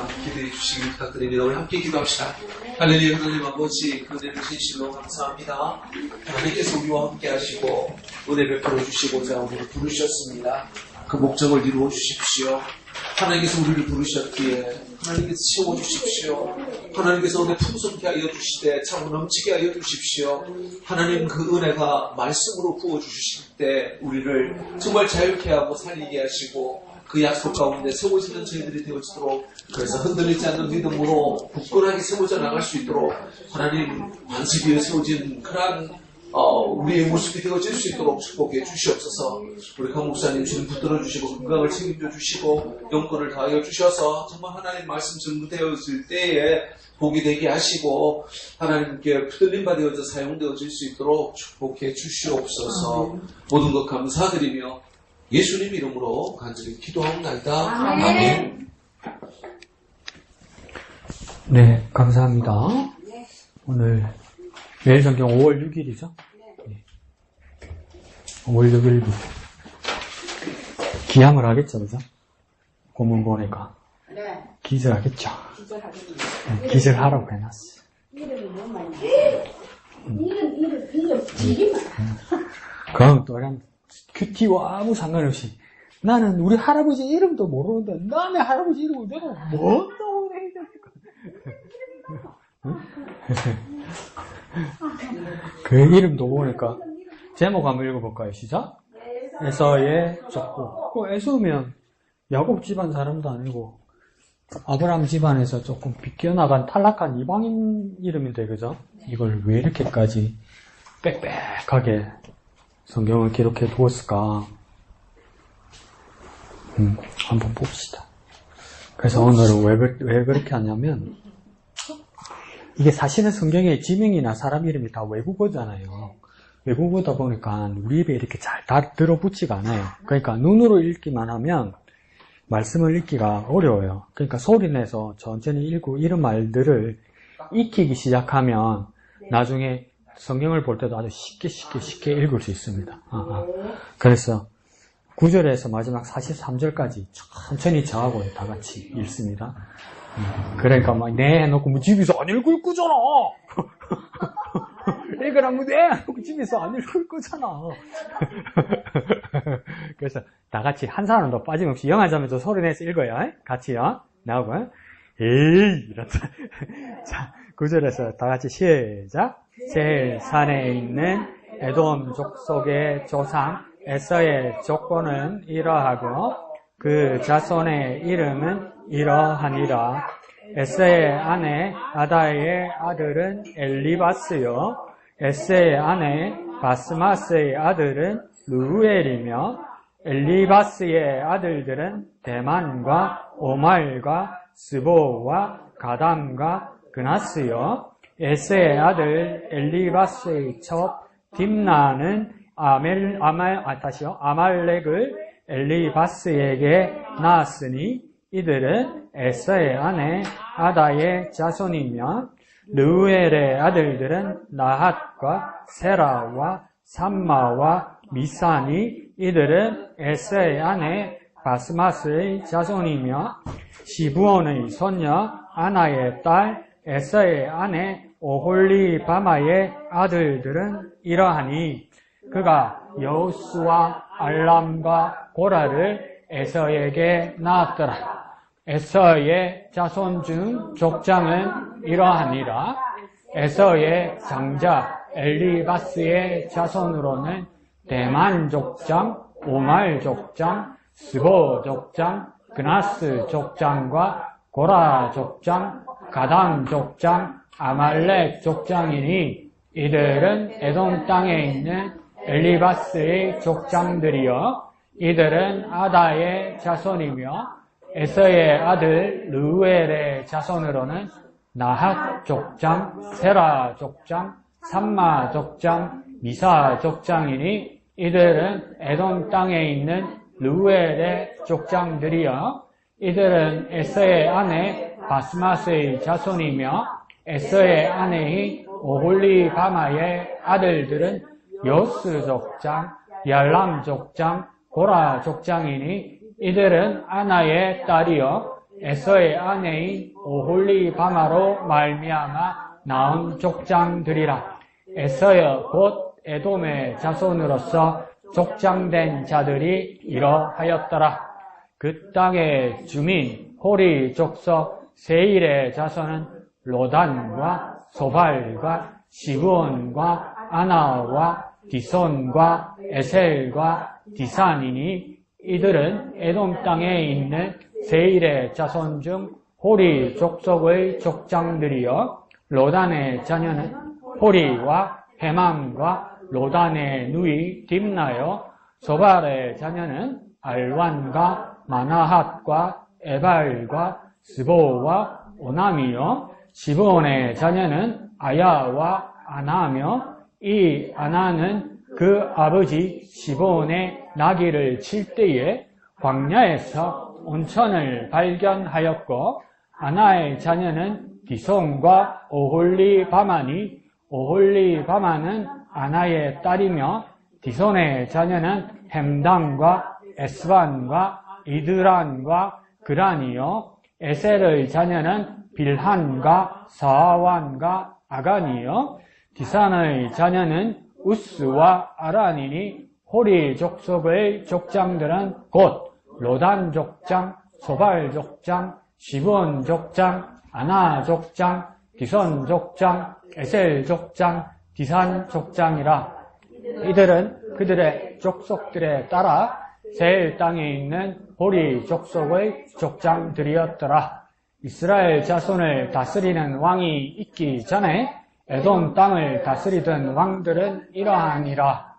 시간 기도해 주시길 부탁드립니다. 우리 함께 기도합시다. 할렐루야. 하나님 아버지, 그 은혜를 진실로 감사합니다. 하나님께서 우리와 함께 하시고 은혜 베풀어 주시고자 우리를 부르셨습니다. 그 목적을 이루어 주십시오. 하나님께서 우리를 부르셨기에 하나님께서 채워주십시오. 하나님께서 은혜 풍성케 하여 주시되 참 넘치게 하여 주십시오. 하나님 그 은혜가 말씀으로 부어주실 때 우리를 정말 자유케 하고 살리게 하시고 그 약속 가운데 세워지는 저희들이 되어지도록, 그래서 흔들리지 않는 믿음으로 굳건하게 세워져 나갈 수 있도록 하나님 반석 위에 세워진 그러한 우리의 모습이 되어질 수 있도록 축복해 주시옵소서. 우리 강 목사님 주님 붙들어 주시고 건강을 책임져 주시고 영권을 다하여 주셔서 정말 하나님 말씀 전무되어질 때에 복이 되게 하시고 하나님께 붙들림 받아져 사용되어질 수 있도록 축복해 주시옵소서. 모든 것 감사드리며 예수님 이름으로 간절히 기도하옵나이다. 아멘. 네, 감사합니다. 오늘 매일 성경 5월 6일이죠? 네. 5월 6일부터 기함을 하겠죠, 그죠? 고문 보니까 기절하겠죠. 네, 기절하라고 해놨어요. 이름이 너무 많이 이름 되게 많아. 그럼 또 그냥 큐티와 아무 상관없이 나는 우리 할아버지 이름도 모르는데 남의 할아버지 이름을 내가 뭔다고 해야 됩니까? 그 이름도 보니까 제목 한번 읽어볼까요? 시작. 에서의 족보. 에서면 야곱 집안 사람도 아니고 아브라함 집안에서 조금 비껴나간 탈락한 이방인 이름인데, 그죠? 이걸 왜 이렇게까지 빽빽하게 성경을 기록해 두었을까? 한번 봅시다. 그래서 오늘은 왜 그렇게 하냐면, 이게 사실은 성경의 지명이나 사람 이름이 다 외국어잖아요. 외국어다 보니까 우리 입에 이렇게 잘 다 들어붙지가 않아요. 그러니까 눈으로 읽기만 하면 말씀을 읽기가 어려워요. 그러니까 소리내서 천천히 읽고 이런 말들을 익히기 시작하면 나중에 성경을 볼 때도 아주 쉽게 읽을 수 있습니다. 그래서 9절에서 마지막 43절까지 천천히 저하고 다 같이 읽습니다. 그러니까 막 네 해놓고 뭐 집에서 안 읽을 거잖아. 읽으라면 네 해놓고 집에서 안 읽을 거잖아. 그래서 다 같이 한 사람도 빠짐없이 영화자면서 소리내서 읽어요. 같이요. 나오고 에이 이렇다. 자, 9절에서 다 같이 시작. 세일 산에 있는 에돔 족속의 조상 에서의 족보는 이러하고 그 자손의 이름은 이러하니라. 에서의 아내 아다의 아들은 엘리바스요, 에서의 아내 바스마스의 아들은 루엘이며, 엘리바스의 아들들은 대만과 오말과 스보와 가담과 그나스요, 에서의 아들 엘리바스의 첩 딥나는 아말렉을 엘리바스에게 낳았으니 이들은 에서의 아내 아다의 자손이며, 르우엘의 아들들은 나핫과 세라와 삼마와 미사니 이들은 에서의 아내 바스마스의 자손이며, 시부온의 손녀 아나의 딸 에서의 아내 오홀리바마의 아들들은 이러하니 그가 여호수와 알람과 고라를 에서에게 낳았더라. 에서의 자손 중 족장은 이러하니라. 에서의 장자 엘리바스의 자손으로는 대만 족장, 오말 족장, 스보 족장, 그나스 족장과 고라 족장, 가담 족장, 아말렉 족장이니 이들은 에돔 땅에 있는 엘리바스의 족장들이여, 이들은 아다의 자손이며, 에서의 아들 르우엘의 자손으로는 나핫 족장, 세라 족장, 삼마 족장, 미사 족장이니 이들은 에돔 땅에 있는 르우엘의 족장들이여, 이들은 에서의 아내 바스마스의 자손이며, 에서의 아내인 오홀리바마의 아들들은 여스 족장, 얄람 족장, 고라 족장이니 이들은 아나의 딸이요, 에서의 아내인 오홀리바마로 말미암아 낳은 족장들이라. 에서여 곧 에돔의 자손으로서 족장된 자들이 이러하였더라. 그 땅의 주민 호리 족속 세일의 자손은 로단과 소발과 시브온과 아나와 디손과 에셀과 디산이니 이들은 에돔 땅에 있는 세일의 자손 중 호리 족속의 족장들이여 로단의 자녀는 호리와 헤맘과 로단의 누이 딥나요. 소발의 자녀는 알완과 마나핫과 에발과 스보와 오남이요. 시브온의 자녀는 아야와 아나며 이 아나는 그 아버지 시브온의 나귀를 칠 때에 광야에서 온천을 발견하였고 아나의 자녀는 디손과 오홀리바마니 오홀리바마는 아나의 딸이며 디손의 자녀는 햄당과 에스반과 이드란과 그란이요. 에셀의 자녀는 빌한과 사완과 아간이요. 디산의 자녀는 우스와 아란이니 호리 족속의 족장들은 곧 로단 족장, 소발 족장, 시브온 족장, 아나 족장, 디손 족장, 에셀 족장, 디산 족장이라. 이들은 그들의 족속들에 따라 세일 땅에 있는 호리 족속의 족장들이었더라. 이스라엘 자손을 다스리는 왕이 있기 전에 에돔 땅을 다스리던 왕들은 이러하니라.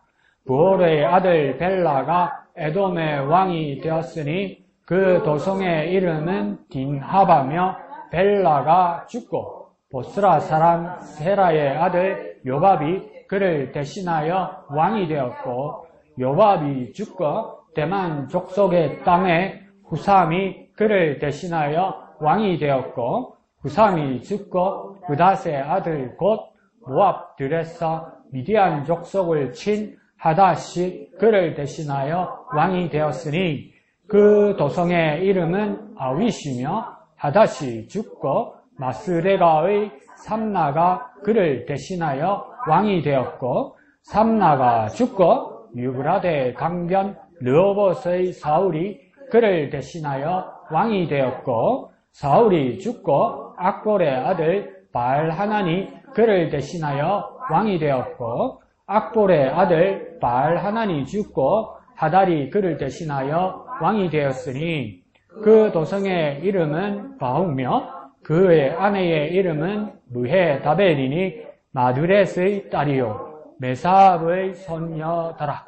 부올의 아들 벨라가 에돔의 왕이 되었으니 그 도성의 이름은 딘하바며 벨라가 죽고 보스라 사람 세라의 아들 요밥이 그를 대신하여 왕이 되었고 요밥이 죽고 대만 족속의 땅에 후삼이 그를 대신하여 왕이 되었고 후삼이 죽고 그닷의 아들 곧 모압들에서 미디안 족속을 친 하닷이 그를 대신하여 왕이 되었으니 그 도성의 이름은 아윗이며 하닷이 죽고 마스레가의 삼나가 그를 대신하여 왕이 되었고 삼나가 죽고 유브라데 강변 르호봇의 사울이 그를 대신하여 왕이 되었고 사울이 죽고 악볼의 아들 바알하난이 그를 대신하여 왕이 되었고 악볼의 아들 바알하난이 죽고 하달이 그를 대신하여 왕이 되었으니 그 도성의 이름은 바우며 그의 아내의 이름은 무헤다벨이니 마두렛의 딸이요 메사압의 손녀더라.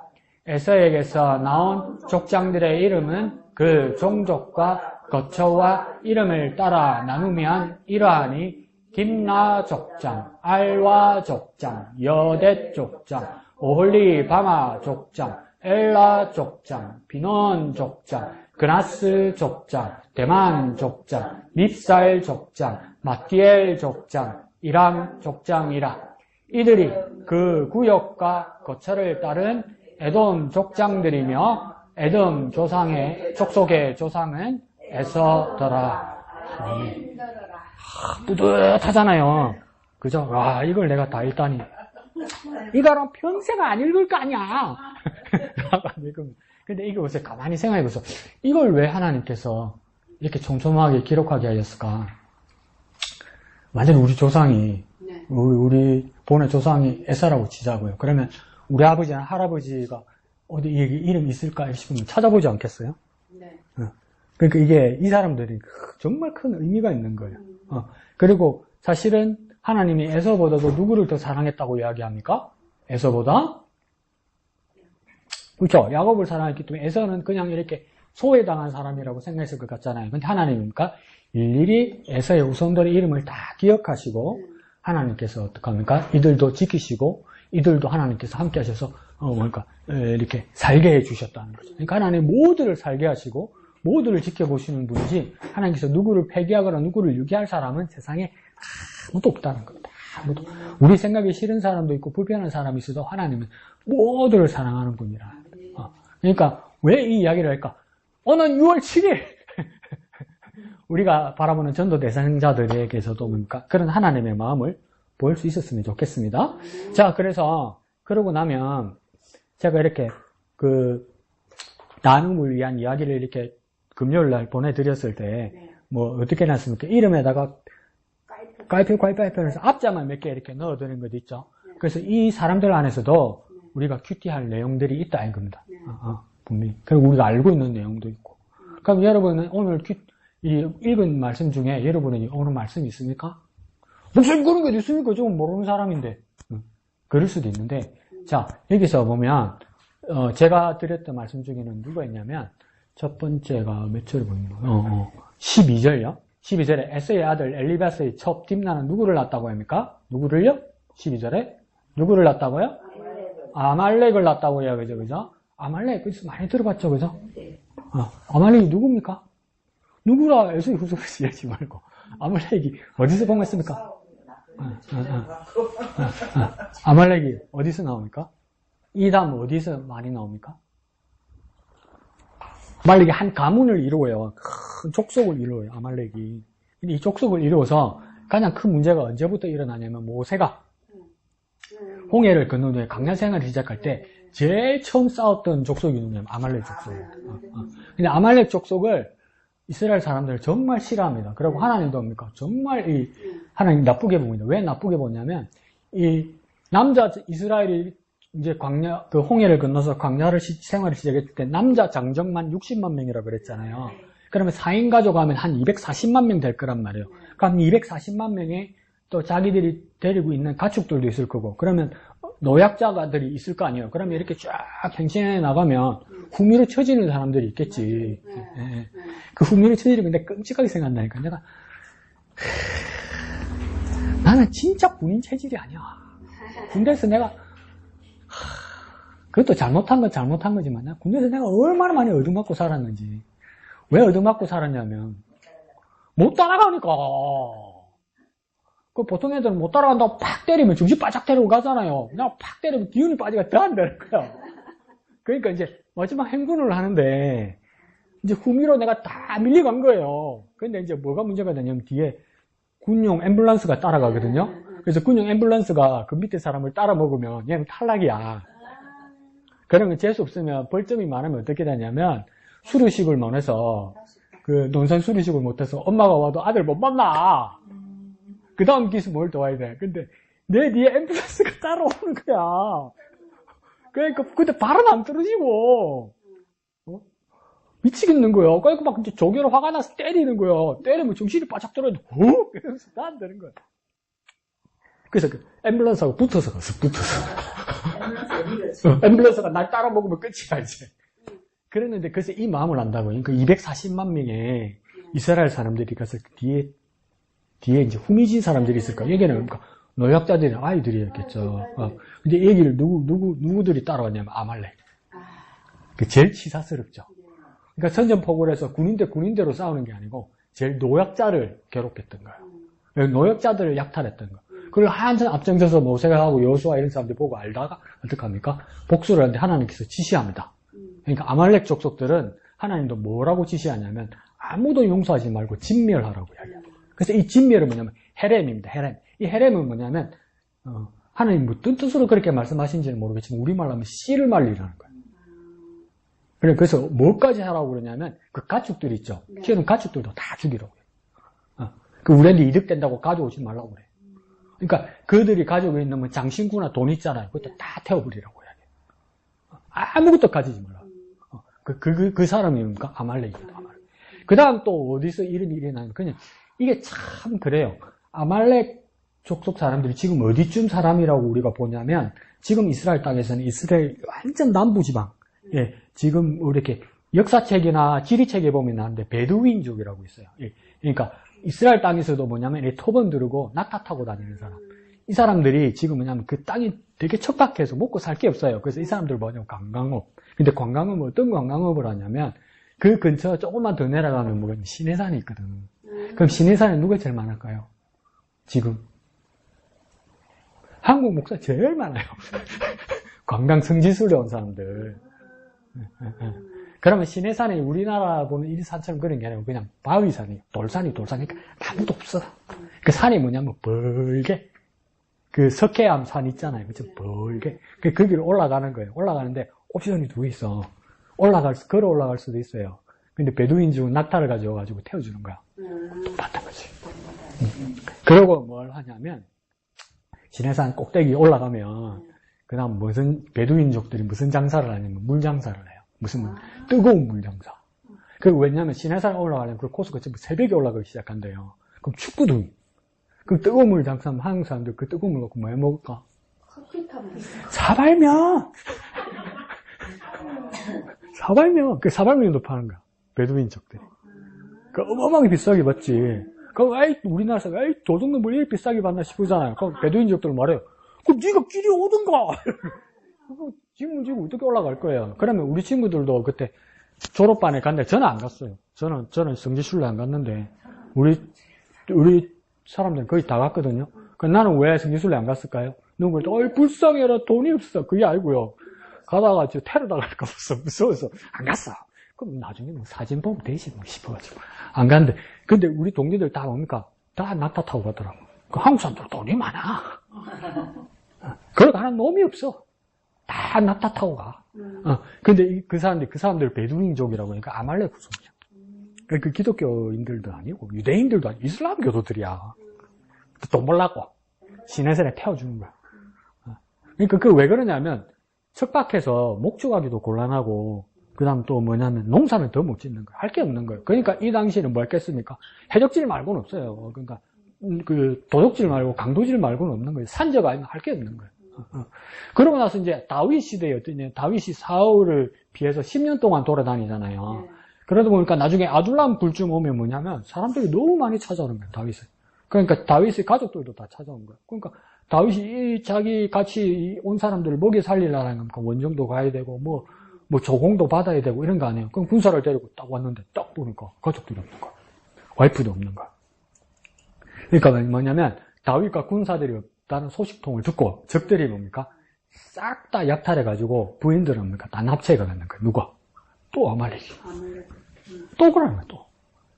에서에게서 나온 족장들의 이름은 그 종족과 거처와 이름을 따라 나누면 이러하니 김나 족장, 알와 족장, 여댓 족장, 오홀리바마 족장, 엘라 족장, 비논 족장, 그나스 족장, 대만 족장, 밉살 족장, 마티엘 족장, 이람 족장이라. 이들이 그 구역과 거처를 따른 에돔 족장들이며 에돔 조상의 족속의 조상은 에서더라. 뿌듯하잖아요. 그죠? 와, 이걸 내가 다 읽다니. 이거랑 평생 안 읽을 거 아니야. 근데 이거 보세요. 가만히 생각해보세요. 이걸 왜 하나님께서 이렇게 촘촘하게 기록하게 하셨을까? 완전히 우리 조상이, 우리 본의 조상이 에사라고 치자고요. 그러면 우리 아버지나 할아버지가 어디 이름 있을까 싶으면 찾아보지 않겠어요? 네. 그러니까 이게 이 사람들이 정말 큰 의미가 있는 거예요. 그리고 사실은 하나님이 에서보다도 누구를 더 사랑했다고 이야기합니까? 에서보다? 그렇죠. 야곱을 사랑했기 때문에 에서는 그냥 이렇게 소외당한 사람이라고 생각했을 것 같잖아요. 근데 하나님이니까 일일이 에서의 후손들의 이름을 다 기억하시고 하나님께서 어떡합니까? 이들도 지키시고 이들도 하나님께서 함께 하셔서 이렇게 살게 해주셨다는 거죠. 그러니까 하나님 모두를 살게 하시고 모두를 지켜보시는 분이지 하나님께서 누구를 폐기하거나 누구를 유기할 사람은 세상에 아무도 없다는 겁니다. 아무도. 우리 생각이 싫은 사람도 있고 불편한 사람이 있어도 하나님은 모두를 사랑하는 분이라. 그러니까 왜 이 이야기를 할까? 오늘 6월 7일 우리가 바라보는 전도 대상자들에게서도 뭡니까? 그런 하나님의 마음을 보일 수 있었으면 좋겠습니다. 자, 그래서 그러고 나면 제가 이렇게 나눔을 위한 이야기를 이렇게 금요일 날 보내드렸을 때 뭐 어떻게 놨습니까? 이름에다가 과이표에서 앞자만 몇 개 이렇게 넣어두는 것 있죠. 그래서 이 사람들 안에서도 우리가 큐티할 내용들이 있다 이겁니다. 분명히. 그리고 우리가 알고 있는 내용도 있고. 그럼 여러분은 오늘 읽은 말씀 중에 여러분이 오늘 말씀이 있습니까? 무슨 그런 게 있습니까? 조금 모르는 사람인데. 그럴 수도 있는데. 자, 여기서 보면 제가 드렸던 말씀 중에는 누가 있냐면 첫 번째가 몇 절을 보는 거예요? 12절요. 12절에 에서의 아들 엘리바스의 첩 딥나는 누구를 낳았다고 합니까? 누구를요? 12절에 누구를 낳았다고요? 아말렉을 낳았다고 해요. 그죠? 아말렉 그래서 많이 들어봤죠. 그죠? 아말렉이 누굽니까? 누구라 에서의 후손을 얘기하지 말고 아말렉이 어디서 봉했습니까? 아말렉이 어디서 나옵니까? 이 다음 어디서 많이 나옵니까? 아말렉이 한 가문을 이루어요. 큰 족속을 이루어요. 아말렉이. 근데 이 족속을 이루어서 가장 큰 문제가 언제부터 일어나냐면 모세가 홍해를 건넌 후에 강야 생활을 시작할 때 제일 처음 싸웠던 족속이 누구냐면 아말렉 족속이에요. 근데 아말렉 족속을 이스라엘 사람들 정말 싫어합니다. 그리고 하나님도 뭡니까? 정말 하나님 나쁘게 봅니다. 왜 나쁘게 보냐면 이 남자 이스라엘이 이제 홍해를 건너서 광야를 생활을 시작했을 때 남자 장정만 60만 명이라고 그랬잖아요. 그러면 4인 가족 하면 한 240만 명 될 거란 말이에요. 그럼 240만 명에 또 자기들이 데리고 있는 가축들도 있을 거고, 그러면 노약자들이 있을 거 아니에요. 그러면 이렇게 쫙 행진해 나가면 후미로 처지는 사람들이 있겠지. 그 후미로 처지는 근데 끔찍하게 생각한다니까. 나는 진짜 군인 체질이 아니야. 군대에서 내가 그것도 잘못한 건 잘못한 거지만 군대에서 내가 얼마나 많이 얻어맞고 살았는지. 왜 얻어맞고 살았냐면 못 따라가니까. 그 보통 애들은 못 따라간다고 팍 때리면 정신 바짝 때리고 가잖아요. 그냥 팍 때리면 기운이 빠지가 더 안 되는 거야. 그러니까 이제 마지막 행군을 하는데 이제 후미로 내가 다 밀려간 거예요. 근데 이제 뭐가 문제가 되냐면 뒤에 군용 앰뷸런스가 따라가거든요. 그래서 군용 앰뷸런스가 그 밑에 사람을 따라 먹으면 얘는 탈락이야. 그러면 재수 없으면 벌점이 많으면 어떻게 되냐면 수료식을 못 해서 그 논산 수료식을 못해서 엄마가 와도 아들 못 만나. 그 다음 기수 뭘 도와야 돼. 근데 내 뒤에 앰뷸런스가 따라오는 거야. 그러니까 근데 발은 안 떨어지고 미치겠는 거예요. 그러니까 막 이제 조교로 화가 나서 때리는 거예요. 때리면 정신이 바짝 들어도 이러면서 다 안 되는 거야. 그래서 그 앰뷸런스하고 붙어서 갔어. 앰뷸런스가 날 따라 먹으면 끝이야 이제. 그랬는데 그래서 이 마음을 안다고요. 그 240만 명의 이스라엘 사람들이 가서 뒤에 이제 후미진 사람들이 있을까? 여기는 그러니까 노약자들이 아이들이었겠죠. 근데 얘기를 누구들이 따라왔냐면 아말렉. 그 제일 치사스럽죠. 그러니까 선전포고에서 군인대로 싸우는 게 아니고 제일 노약자를 괴롭혔던 거예요. 노약자들을 약탈했던 거. 그걸 한참 앞장서서 모세가 하고 여호수아 이런 사람들 보고 알다가 어떡합니까? 복수를 하는데 하나님께서 지시합니다. 그러니까 아말렉 족속들은 하나님도 뭐라고 지시하냐면 아무도 용서하지 말고 진멸하라고 이야기합니다. 그래서 이 진멸은 뭐냐면 헤렘입니다. 헤렘. 이 헤렘은 뭐냐면 하나님 무슨 뜻으로 그렇게 말씀하신지는 모르겠지만 우리말로 하면 씨를 말리라는 거예요. 그래서 뭐까지 하라고 그러냐면 그 가축들 있죠. 키우는 가축들도 다 죽이라고 해요. 그 우리한테 이득된다고 가져오지 말라고 그래요. 그러니까 그들이 가지고 있는 뭐 장신구나 돈 있잖아요. 그것도 다 태워버리라고 해야 돼요. 아무것도 가지지 말라고. 그 사람이 뭡니까? 아말렉입니다. 아말렉. 그 다음 또 어디서 이런 일이 나면 그냥 이게 참 그래요. 아말렉 족속 사람들이 지금 어디쯤 사람이라고 우리가 보냐면 지금 이스라엘 땅에서는 이스라엘 완전 남부지방. 예, 지금 이렇게 역사책이나 지리책에 보면 나는데 베두인족이라고 있어요. 예, 그러니까 이스라엘 땅에서도 뭐냐면 이 토번 두르고 낙타 타고 다니는 사람. 이 사람들이 지금 뭐냐면 그 땅이 되게 척박해서 먹고 살 게 없어요. 그래서 이 사람들 뭐냐면 관광업. 근데 관광업은 어떤 관광업을 하냐면 그 근처 조금만 더 내려가면 뭐 시내산이 있거든. 그럼 시내산에 누가 제일 많을까요? 지금 한국 목사 제일 많아요. 관광 성지순례 온 사람들. 그러면 시내산이 우리나라 보는 일산처럼 그런 게 아니고 그냥 바위산이에요. 돌산이 돌산이니까 아무도 없어. 그 산이 뭐냐면 벌게 그 석회암 산 있잖아요. 그죠? 벌게. 거기로 올라가는 거예요. 올라가는데 옵션이 두 개 있어. 걸어 올라갈 수도 있어요. 근데 베두인족은 낙타를 가져와가지고 태워주는 거야. 봤던 거지. 그러고 뭘 하냐면 시내산 꼭대기 올라가면 그다음 베두인족들이 무슨 장사를 하냐면 물 장사를 해요. 무슨 뜨거운 물 장사. 왜냐면 시내산 올라가려면 그 코스가 전부 새벽에 올라가기 시작한대요. 그럼 춥거든. 그 뜨거운 물 장사하면 한국 사람들 그 뜨거운 물 갖고 뭐 해 먹을까? 커피 타면 사발면! 사발면! 그 사발면도 파는 거야. 베두인족들이. 그 어마어마하게 비싸게 받지. 우리나라 사람, 도둑놈 뭐 이렇게 비싸게 받나 싶으잖아요. 그럼 베두인족들 말해요. 그럼 네가 길이 오든가! 짐을 지고 어떻게 올라갈 거예요? 그러면 우리 친구들도 그때 졸업반에 갔는데 저는 안 갔어요. 저는 성지순례 안 갔는데 우리 사람들은 거의 다 갔거든요. 나는 왜 성지순례 안 갔을까요? 누구 불쌍해라 돈이 없어. 그게 아니고요. 가다가 저 테러 당할까 무서워서 안 갔어. 그럼 나중에 뭐 사진 보면 되지 뭐 싶어가지고 안 갔는데 근데 우리 동기들 다 뭡니까? 다 낙타 타고 가더라고. 한국 사람들 돈이 많아. 그러고 하는 놈이 없어. 다 낙타 타고 가. 근데 그 사람들 베두인족이라고 하니까 아말렉 후손이야. 그 기독교인들도 아니고 유대인들도 아니고 이슬람 교도들이야. 돈 벌라고 시내산에 태워주는 거야. 그러니까 그 왜 그러냐면 척박해서 목축하기도 곤란하고 그다음 또 뭐냐면 농사는 더 못 짓는 거야. 할 게 없는 거예요. 그러니까 이 당시에는 뭐 했겠습니까? 해적질 말고는 없어요. 그러니까 그 도적질 말고 강도질 말고는 없는 거예요. 산적 아니면 할 게 없는 거예요. 그러고 나서 이제 다윗 시대였더니 다윗이 사울을 피해서 10년 동안 돌아다니잖아요. 그러다 보니까 나중에 아둘람 불쯤 오면 뭐냐면 사람들이 너무 많이 찾아오는 거예요, 다윗을. 그러니까 다윗의 가족들도 다 찾아온 거예요. 그러니까 다윗이 자기 같이 온 사람들을 먹여 살리려는 거니까 원정도 가야 되고 뭐 조공도 받아야 되고 이런 거 아니에요. 그럼 군사를 데리고 딱 왔는데 딱 보니까 가족들이 없는 거야. 와이프도 없는 거야. 그러니까 뭐냐면 다윗과 군사들이 없다는 소식통을 듣고 적들이 뭡니까? 싹 다 약탈해가지고 부인들은 뭡니까? 다 납치해 가는 거야. 누가? 또 아말렉이. 또 그러는 거야, 또.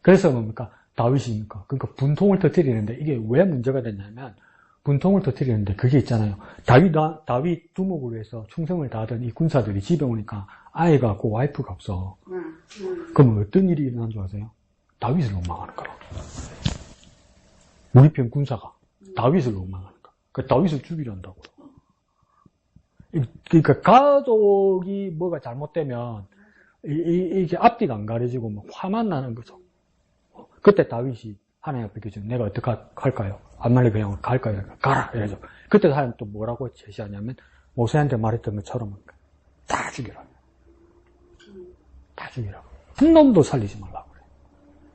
그래서 뭡니까? 다윗이니까. 그러니까 분통을 터뜨리는데 이게 왜 문제가 됐냐면 분통을 터뜨리는데 그게 있잖아요. 다윗 두목을 위해서 충성을 다하던 이 군사들이 집에 오니까 아이가 없고 와이프가 없어. 그러면 어떤 일이 일어난 줄 아세요? 다윗을 원망하는 거라. 우리 편 군사가 다윗을 원망하는 거야. 그러니까 다윗을 죽이려 한다고요. 그러니까 가족이 뭐가 잘못되면 이게 앞뒤가 안 가려지고 뭐 화만 나는 거죠. 그때 다윗이 하나님 앞에 계시죠. 내가 어떻게 할까요? 아말렉 그냥 갈까요? 가라! 이러죠. 그때 하나님 또 뭐라고 제시하냐면 모세한테 말했던 것처럼 다 죽이라. 다 죽이라고. 한 놈도 살리지 말라고 그래.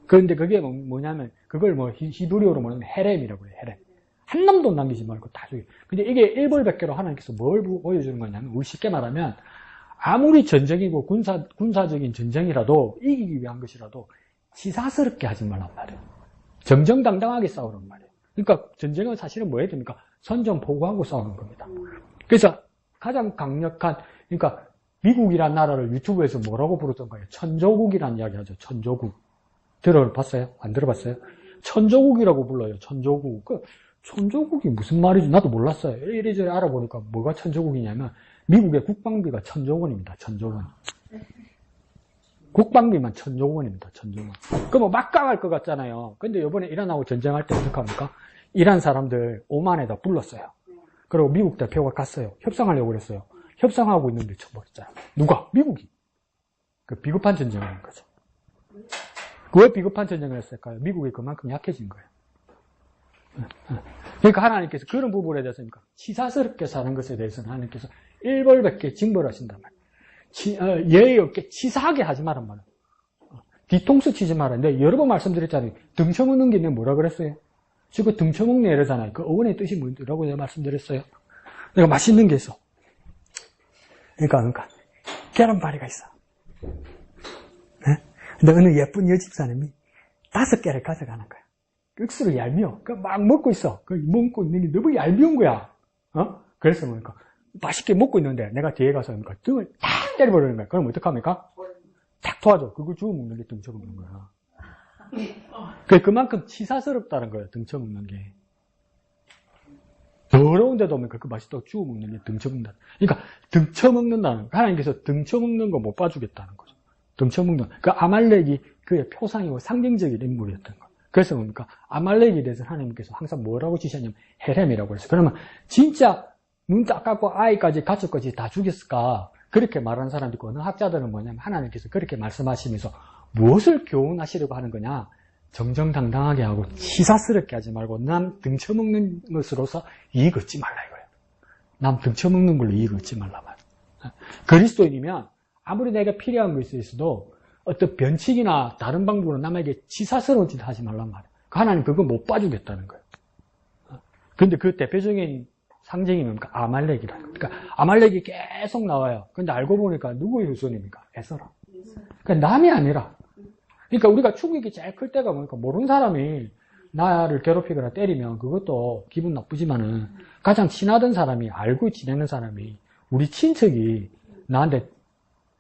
그런데 그게 뭐냐면 그걸 히브리어로 뭐냐면 헤렘이라고 그래. 헤렘. 한 놈도 남기지 말고 다 죽여. 근데 이게 일벌백계로 하나님께서 뭘 보여주는 거냐면 우리 쉽게 말하면 아무리 전쟁이고 군사적인 전쟁이라도 이기기 위한 것이라도 치사스럽게 하지 말란 말이에요. 정정당당하게 싸우란 말이에요. 그러니까 전쟁은 사실은 뭐 해야 됩니까? 선전포고하고 싸우는 겁니다. 그래서 가장 강력한 그러니까 미국이란 나라를 유튜브에서 뭐라고 부르던가요? 천조국이라는 이야기 하죠. 천조국. 들어봤어요? 안 들어봤어요? 천조국이라고 불러요. 천조국. 천조국이 무슨 말인지 나도 몰랐어요. 이래저래 알아보니까 뭐가 천조국이냐면 미국의 국방비가 1,000조 원입니다. 1,000조 원. 국방비만 1,000조 원입니다. 1,000조 원. 그럼 막강할 것 같잖아요. 근데 이번에 이란하고 전쟁할 때 어떡합니까? 이란 사람들 오만에다 불렀어요. 그리고 미국 대표가 갔어요. 협상하려고 그랬어요. 협상하고 있는데 쳐버렸잖아요. 누가? 미국이. 그 비겁한 전쟁을 한 거죠. 왜 비겁한 전쟁을 했을까요? 미국이 그만큼 약해진 거예요. 그러니까 하나님께서 그런 부분에 대해서 치사스럽게 사는 것에 대해서는 하나님께서 일벌백계 징벌하신단 말이에요. 예의 없게 치사하게 하지 말란 말이에요. 뒤통수 치지 말아요. 내가 여러 번 말씀드렸잖아요. 등쳐먹는 게 내가 뭐라 그랬어요? 지금 등쳐먹네 이러잖아요. 그 어원의 뜻이 뭐라고 내가 말씀드렸어요? 내가 맛있는 게 있어. 그러니까 계란파리가 있어. 네? 근데 어느 예쁜 여집사님이 5개를 가져가는 거야. 억수로 얄미워. 막 먹고 있어. 먹고 있는 게 너무 얄미운 거야. 그래서 뭡니까? 맛있게 먹고 있는데 내가 뒤에 가서 등을 탁 때려버리는 거야. 그럼 어떡합니까? 탁 도와줘. 그걸 주워 먹는 게 등쳐먹는 거야. 그만큼 치사스럽다는 거예요. 등쳐먹는 게. 더러운데도 그 맛있다고 주워 먹는 게 등쳐먹는다. 그러니까 등쳐먹는다는 거. 하나님께서 등쳐먹는 거 못 봐주겠다는 거죠. 등쳐먹는 그 아말렉이 그의 표상이고 상징적인 인물이었던 거. 그래서 뭡니까? 아말렉에 대해서 하나님께서 항상 뭐라고 지셨냐면 헤렘이라고 했어요. 그러면 진짜 눈 딱 감고 아이까지 가축까지 다 죽였을까? 그렇게 말하는 사람도 있고 어느 학자들은 뭐냐면 하나님께서 그렇게 말씀하시면서 무엇을 교훈하시려고 하는 거냐? 정정당당하게 하고 치사스럽게 하지 말고 남 등쳐먹는 것으로서 이익 얻지 말라 이거예요. 남 등쳐먹는 걸로 이익 얻지 말라 말이에요. 그리스도인이면 아무리 내가 필요한 것이 있어도 어떤 변칙이나 다른 방법으로 남에게 치사스러운 짓 하지 말란 말이에요. 하나님 그거 못 봐주겠다는 거예요. 근데 그 대표적인 상징이 뭡니까? 아말렉이라는 거예요. 그러니까 아말렉이 계속 나와요. 근데 알고 보니까 누구의 후손입니까? 에서라. 그러니까 남이 아니라. 그러니까 우리가 충격이 제일 클 때가 뭡니까? 모르는 사람이 나를 괴롭히거나 때리면 그것도 기분 나쁘지만은 가장 친하던 사람이 알고 지내는 사람이 우리 친척이 나한테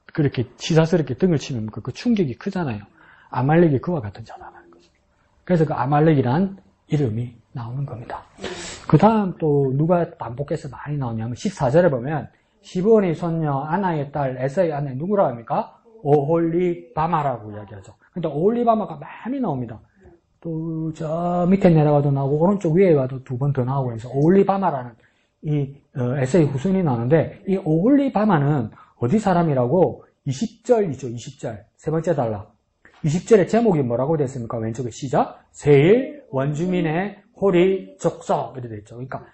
그렇게 치사스럽게 등을 치면 그 충격이 크잖아요. 아말렉이 그와 같은 자라는 거죠. 그래서 그 아말렉이란 이름이 나오는 겁니다. 그 다음 또 누가 반복해서 많이 나오냐면 14절에 보면 시브온의 손녀 아나의 딸 에서의 아내 누구라고 합니까? 오홀리바마라고 이야기하죠. 근데 오홀리바마가 많이 나옵니다. 또 저 밑에 내려가도 나오고 오른쪽 위에 가도 두 번 더 나오고 해서 오홀리바마라는 이 에서의 후손이 나오는데 이 오홀리바마는 어디 사람이라고 20절이죠. 20절 세 번째 달라. 20절의 제목이 뭐라고 됐습니까? 왼쪽에 시작 세일 원주민의 호리 족속 이렇게 되어 있죠. 그러니까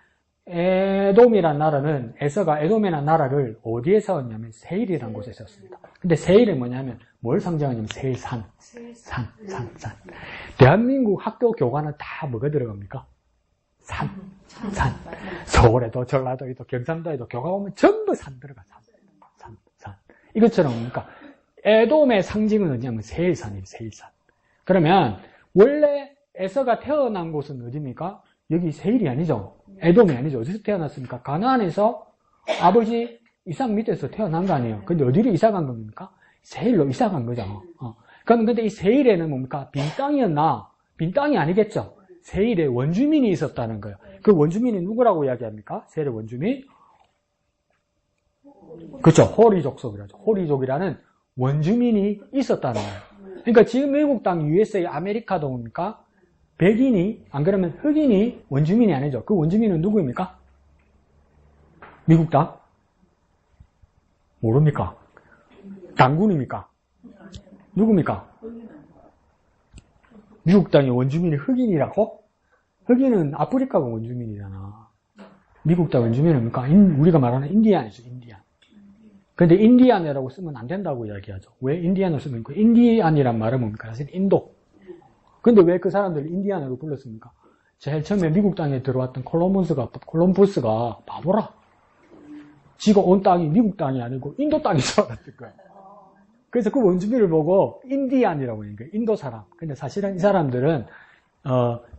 에돔이란 나라는 에서가 에돔이란 나라를 어디에 세웠냐면 세일이라는 곳에 세웠습니다. 근데 세일은 뭐냐면 뭘 상징하냐면 세일산. 산. 대한민국 학교 교과는 다 뭐가 들어갑니까? 산. 서울에도 전라도에도 경상도에도 교과 보면 전부 산 들어가. 산. 이것처럼 그러니까 에돔의 상징은 어디냐면 세일산이에요. 세일산. 그러면 원래 에서가 태어난 곳은 어디입니까? 여기 세일이 아니죠. 에돔이 아니죠. 어디서 태어났습니까? 가나안에서 아버지 이삭 밑에서 태어난 거 아니에요. 근데 어디로 이사 간 겁니까? 세일로 이사 간 거죠. 그럼 근데 이 세일에는 뭡니까? 빈 땅이었나? 빈 땅이 아니겠죠. 세일에 원주민이 있었다는 거예요. 그 원주민이 누구라고 이야기합니까? 세일의 원주민? 그렇죠. 호리족속이라죠. 호리족이라는 원주민이 있었다는 거예요. 그러니까 지금 미국 땅 USA 아메리카도 뭡니까? 백인이 안 그러면 흑인이 원주민이 아니죠. 그 원주민은 누구입니까? 미국 땅? 모릅니까? 당군입니까? 누굽니까? 미국 땅의 원주민이 흑인이라고? 흑인은 아프리카가 원주민이잖아. 미국 땅 원주민은 뭡니까? 우리가 말하는 인디안이죠. 인디안. 근데 인디안이라고 쓰면 안 된다고 이야기하죠. 왜 인디안을 쓰면 그 인디안이란 말은 뭡니까? 사실 인도. 근데 왜 그 사람들을 인디안으로 불렀습니까? 제일 처음에 미국 땅에 들어왔던 콜럼버스가 바보라. 지가 온 땅이 미국 땅이 아니고 인도 땅인 줄 알았을 거예요. 그래서 그 원주민을 보고 인디안이라고 하는 거예요. 인도 사람. 근데 사실은 이 사람들은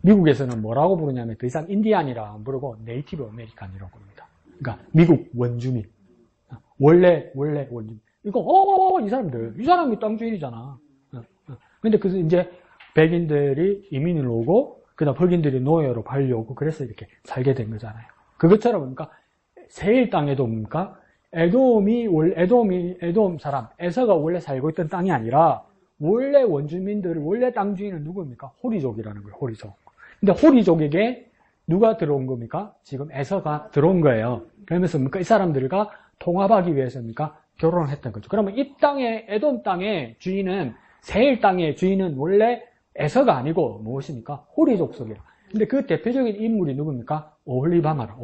미국에서는 뭐라고 부르냐면 더 이상 인디안이라 안 부르고 네이티브 아메리칸이라고 부릅니다. 그러니까 미국 원주민. 원래 원주민. 이거 이 사람이 땅 주인이잖아. 근데 그래서 이제 백인들이 이민을 오고 그다음 흑인들이 노예로 팔려오고 그래서 이렇게 살게 된 거잖아요. 그것처럼 그러니까 세일 땅에도 뭡니까? 에돔 사람, 에서가 원래 살고 있던 땅이 아니라 원래 원래 땅 주인은 누구입니까? 호리족이라는 거예요. 호리족. 근데 호리족에게 누가 들어온 겁니까? 지금 에서가 들어온 거예요. 그러면서 뭡니까? 이 사람들과 통합하기 위해서입니까? 결혼을 했던 거죠. 그러면 이 땅의 에돔 땅의 주인은 세일 땅의 주인은 원래 에서가 아니고 무엇입니까? 호리족 속이라. 근데 그 대표적인 인물이 누굽니까? 오홀리바마.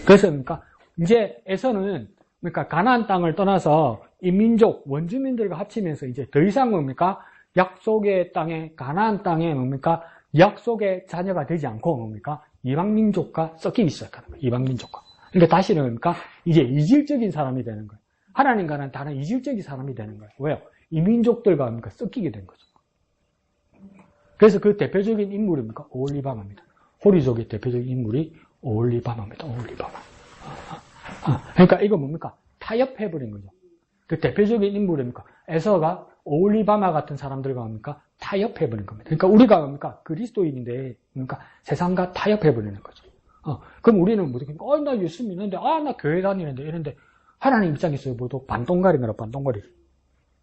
그래서 그러니까 이제 에서는 그러니까 가나안 땅을 떠나서 인민족 원주민들과 합치면서 이제 더 이상 뭡니까? 약속의 땅에 가나안 땅에 뭡니까? 약속의 자녀가 되지 않고 뭡니까? 이방민족과 섞이기 시작하는 거예요. 이방민족과. 그러니까 다시는 뭡니까? 이제 이질적인 사람이 되는 거예요. 하나님과는 다른 이질적인 사람이 되는 거예요. 왜요? 이민족들과 뭡니까? 섞이게 된 거죠. 그래서 그 대표적인 인물이 뭡니까? 오홀리바마입니다. 호리족의 대표적인 인물이 오홀리바마입니다. 오홀리바마. 그러니까 이거 뭡니까? 타협해버린 거죠. 그 대표적인 인물입니까? 에서가 오홀리바마 같은 사람들과 뭡니까? 타협해버린 겁니다. 그러니까 우리가 뭡니까? 그리스도인인데, 그러니까 세상과 타협해버리는 거죠. 그럼 우리는 뭐지? 나 예수 믿는데, 나 교회 다니는데, 이런데, 하나님 입장에서 뭐도 반동가리인 거라, 반동가리.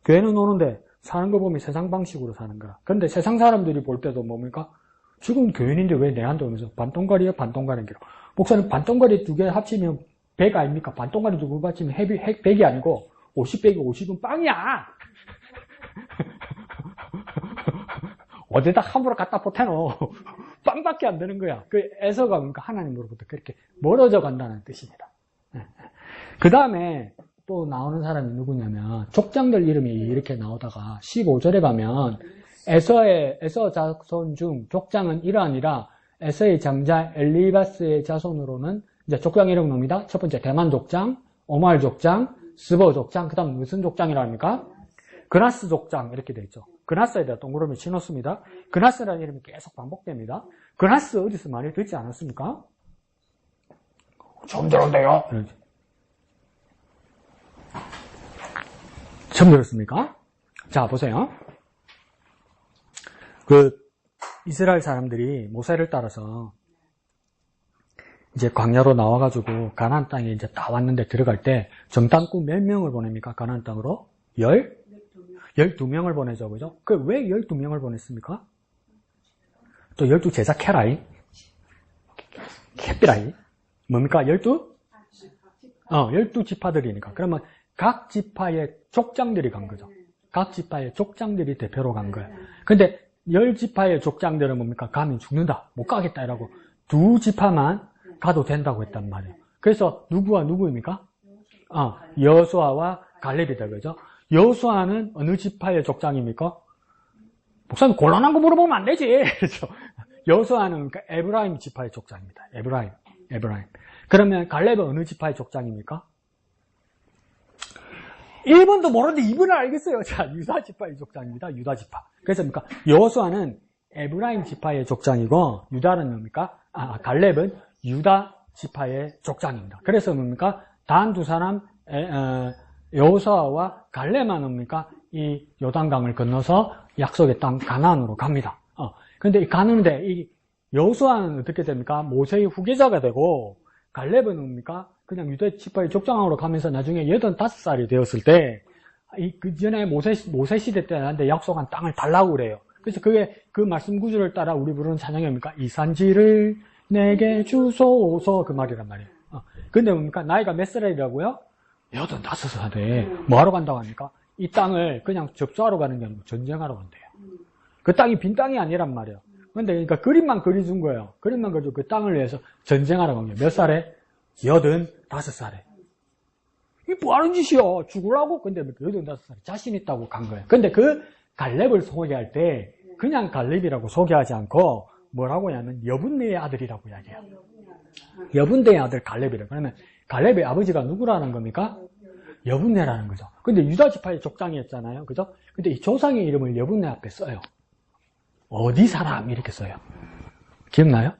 교회는 오는데, 사는 거 보면 세상 방식으로 사는 거라. 그런데 세상 사람들이 볼 때도 뭡니까? 지금 교인인데 왜 내한테 오면서 반동가리야, 반동가리인 게로. 목사님, 반동가리 두 개 합치면 100 아닙니까? 반동가리 두 개 합치면 100이 아니고, 50 빼기 50은 빵이야! 어디다 함부로 갖다 보태노. 빵밖에 안 되는 거야. 그 에서가 그러니까 하나님으로부터 그렇게 멀어져 간다는 뜻입니다. 그 다음에 또 나오는 사람이 누구냐면 족장들 이름이 이렇게 나오다가 15절에 가면 에서 자손 중 족장은 이러하니라. 에서의 장자 엘리바스의 자손으로는 이제 족장 이름 놈이다. 첫 번째 대만 족장, 오말 족장, 스버 족장, 그 다음 무슨 족장이라 합니까? 그나스 족장 이렇게 되어 있죠. 그나스에다 동그라미 치놓습니다. 그나스라는 이름이 계속 반복됩니다. 그나스 어디서 많이 듣지 않았습니까? 처음 들었는데요. 처음 들었습니까? 자, 보세요. 그 이스라엘 사람들이 모세를 따라서 이제 광야로 나와가지고 가나안 땅에 이제 다 왔는데 들어갈 때 정탐꾼 몇 명을 보냅니까? 가나안 땅으로? 12명을 보내죠. 그죠? 그 왜 12명을 보냈습니까? 또 12제자 캐라이? 캐비라이? 뭡니까? 12지파들이니까. 그러면 각 지파의 족장들이 간 거죠. 각 지파의 족장들이 대표로 간 거예요. 근데 10지파의 족장들은 뭡니까? 가면 죽는다. 못 가겠다. 이라고 2지파만 가도 된다고 했단 말이에요. 그래서 누구와 누구입니까? 여호수아와 갈렙이다. 그죠? 여호수아는 어느 지파의 족장입니까? 목사님 곤란한 거 물어보면 안 되지. 그렇죠? 여호수아는 그러니까 에브라임 지파의 족장입니다. 에브라임. 그러면 갈렙은 어느 지파의 족장입니까? 1번도 모르는데 2번을 알겠어요. 자, 유다 지파의 족장입니다. 유다 지파. 그래서 뭡니까? 여호수아는 에브라임 지파의 족장이고 유다는 뭡니까? 갈렙은 유다 지파의 족장입니다. 그래서 뭡니까? 단 두 사람 여호수아와 갈렙만 뭡니까? 이 요단강을 건너서 약속의 땅 가나안으로 갑니다. 근데 가는데 이 여호수아는 어떻게 됩니까? 모세의 후계자가 되고 갈렙은 뭡니까? 그냥 유다 지파의 족장으로 가면서 나중에 85살이 되었을 때 그 전에 모세 시대 때 나한테 약속한 땅을 달라고 그래요. 그래서 그게 그 말씀 구절을 따라 우리 부르는 찬양이 뭡니까? 이 산지를 내게 주소서 그 말이란 말이에요. 근데 뭡니까? 나이가 몇 살이라고요? 85살에 뭐하러 간다고 합니까? 이 땅을 그냥 접수하러 가는 게 아니고 전쟁하러 간대요. 그 땅이 빈 땅이 아니란 말이에요. 근데 그러니까 그림만 그려준 거예요. 그림만 그려주고 그 땅을 위해서 전쟁하러 간 거예요. 몇 살에? 85살에. 이게 뭐 하는 짓이야? 죽으라고? 근데 85살에 자신 있다고 간 거예요. 근데 그 갈렙을 소개할 때 그냥 갈렙이라고 소개하지 않고 뭐라고 하냐면 여분네의 아들이라고 이야기해요. 여분네의 아들 갈렙이래요. 그러면 갈렙의 아버지가 누구라는 겁니까? 여분네라는 거죠. 근데 유다 지파의 족장이었잖아요. 그죠? 근데 이 조상의 이름을 여분네 앞에 써요. 어디 사람? 이렇게 써요. 기억나요?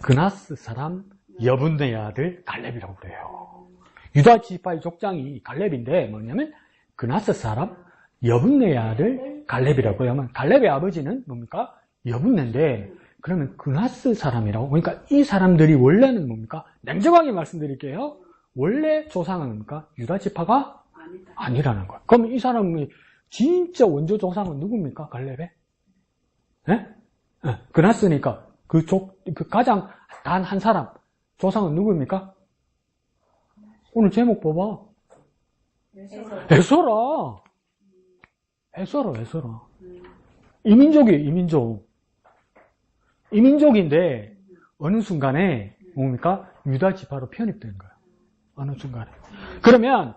그나스 사람 여분네의 아들 갈렙이라고 그래요. 유다 지파의 족장이 갈렙인데 뭐냐면 그나스 사람 여분네의 아들 갈렙이라고 해요. 갈렙의 아버지는 뭡니까? 여분네인데 그러면 그나스 사람이라고. 그러니까 이 사람들이 원래는 뭡니까? 냉정하게 말씀드릴게요. 원래 조상은 뭡니까? 유다 지파가 아니라는 거예요. 그럼 이 사람이 진짜 원조 조상은 누굽니까? 갈렙의? 네? 그나스니까 그 가장 단 한 사람 조상은 누구입니까? 오늘 제목 봐봐. 에서라. 이민족인데 어느 순간에 뭡니까? 유다 지파로 편입된 거예요. 어느 순간에. 그러면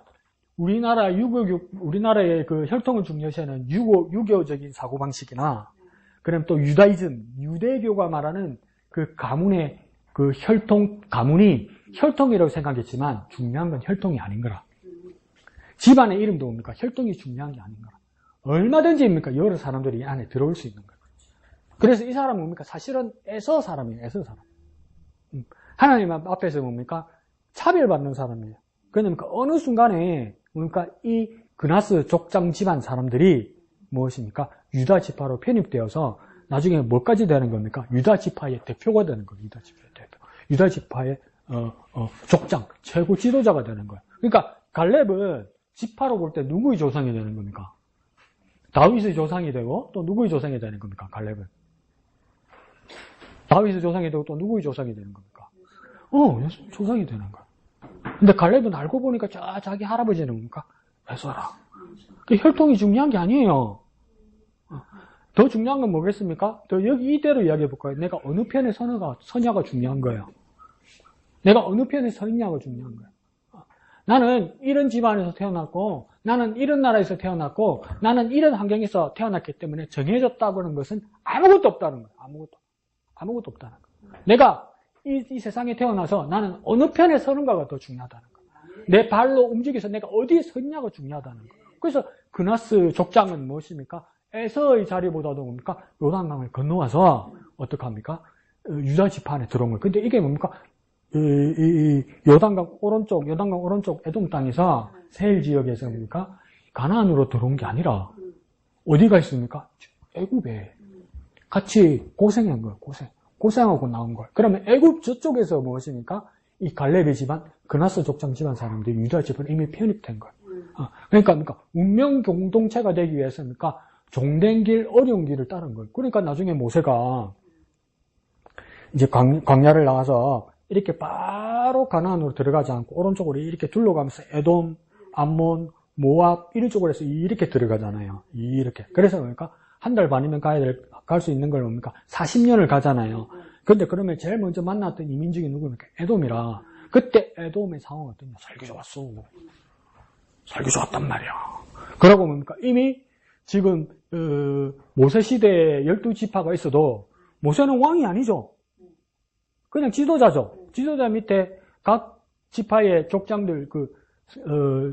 우리나라의 그 혈통을 중요시하는 유교적인 사고방식이나 그럼 또 유다이즘, 유대교가 말하는 그 가문의 그 가문이 혈통이라고 생각했지만 중요한 건 혈통이 아닌 거라. 집안의 이름도 뭡니까? 혈통이 중요한 게 아닌 거라. 얼마든지 뭡니까? 여러 사람들이 이 안에 들어올 수 있는 거예요. 그래서 이 사람은 뭡니까? 사실은 에서 사람이에요. 에서 사람. 하나님 앞에서 뭡니까? 차별받는 사람이에요. 그러니까 어느 순간에 그러니까 이 그나스 족장 집안 사람들이 무엇입니까? 유다 지파로 편입되어서 나중에 뭐까지 되는 겁니까? 유다 지파의 대표가 되는 거예요. 유다 지파의 대표. 유다 지파의 족장, 최고 지도자가 되는 거예요. 그러니까 갈렙은 지파로 볼 때 누구의 조상이 되는 겁니까? 다윗의 조상이 되고 또 누구의 조상이 되는 겁니까? 갈렙은. 다윗의 조상이 되고 또 누구의 조상이 되는 겁니까? 예수 조상이 되는 거야. 근데 갈렙은 알고 보니까 자기 할아버지는 뭡니까? 에서라. 그 혈통이 중요한 게 아니에요. 더 중요한 건 뭐겠습니까? 더 여기 이대로 이야기해 볼까요? 내가 어느 편에 서냐가 중요한 거예요. 내가 어느 편에 서 있냐가 중요한 거예요. 나는 이런 집안에서 태어났고, 나는 이런 나라에서 태어났고, 나는 이런 환경에서 태어났기 때문에 정해졌다고 하는 것은 아무것도 없다는 거예요. 아무것도 없다는 거예요. 내가 이 세상에 태어나서 나는 어느 편에 서는가가 더 중요하다는 거예요. 내 발로 움직여서 내가 어디에 섰냐가 중요하다는 거예요. 그래서 그나스 족장은 무엇입니까? 에서의 자리보다도 뭡니까? 요단강을 건너와서 어떡합니까? 유다 지파 안에 들어온 거예요. 근데 이게 뭡니까? 요단강 오른쪽 에돔 땅에서 세일 지역에서 뭡니까? 가나안으로 들어온 게 아니라 어디가 있습니까? 애굽에 같이 고생한 거예요. 고생하고 나온 거예요. 그러면 애굽 저쪽에서 무엇입니까? 이 갈렙의 집안, 그나스 족장 집안 사람들이 유다 집안에 이미 편입된 거예요. 그러니까 운명 공동체가 되기 위해서니까 종된 길, 어려운 길을 따른 거예요. 그러니까 나중에 모세가 이제 광야를 나와서 이렇게 바로 가나안으로 들어가지 않고 오른쪽으로 이렇게 둘러가면서 에돔, 암몬, 모압 이런 쪽으로 해서 이렇게 들어가잖아요. 이렇게. 그래서 그러니까 한 달 반이면 갈 수 있는 걸 뭡니까? 40년을 가잖아요. 근데 그러면 제일 먼저 만났던 이민족이 누구입니까? 에돔이라. 그때 에돔의 상황은 어떠냐? 살기 좋았어. 살기 좋았단 말이야. 그러고 뭡니까? 이미 지금 모세 시대에 12지파가 있어도 모세는 왕이 아니죠. 그냥 지도자죠. 지도자 밑에 각 지파의 족장들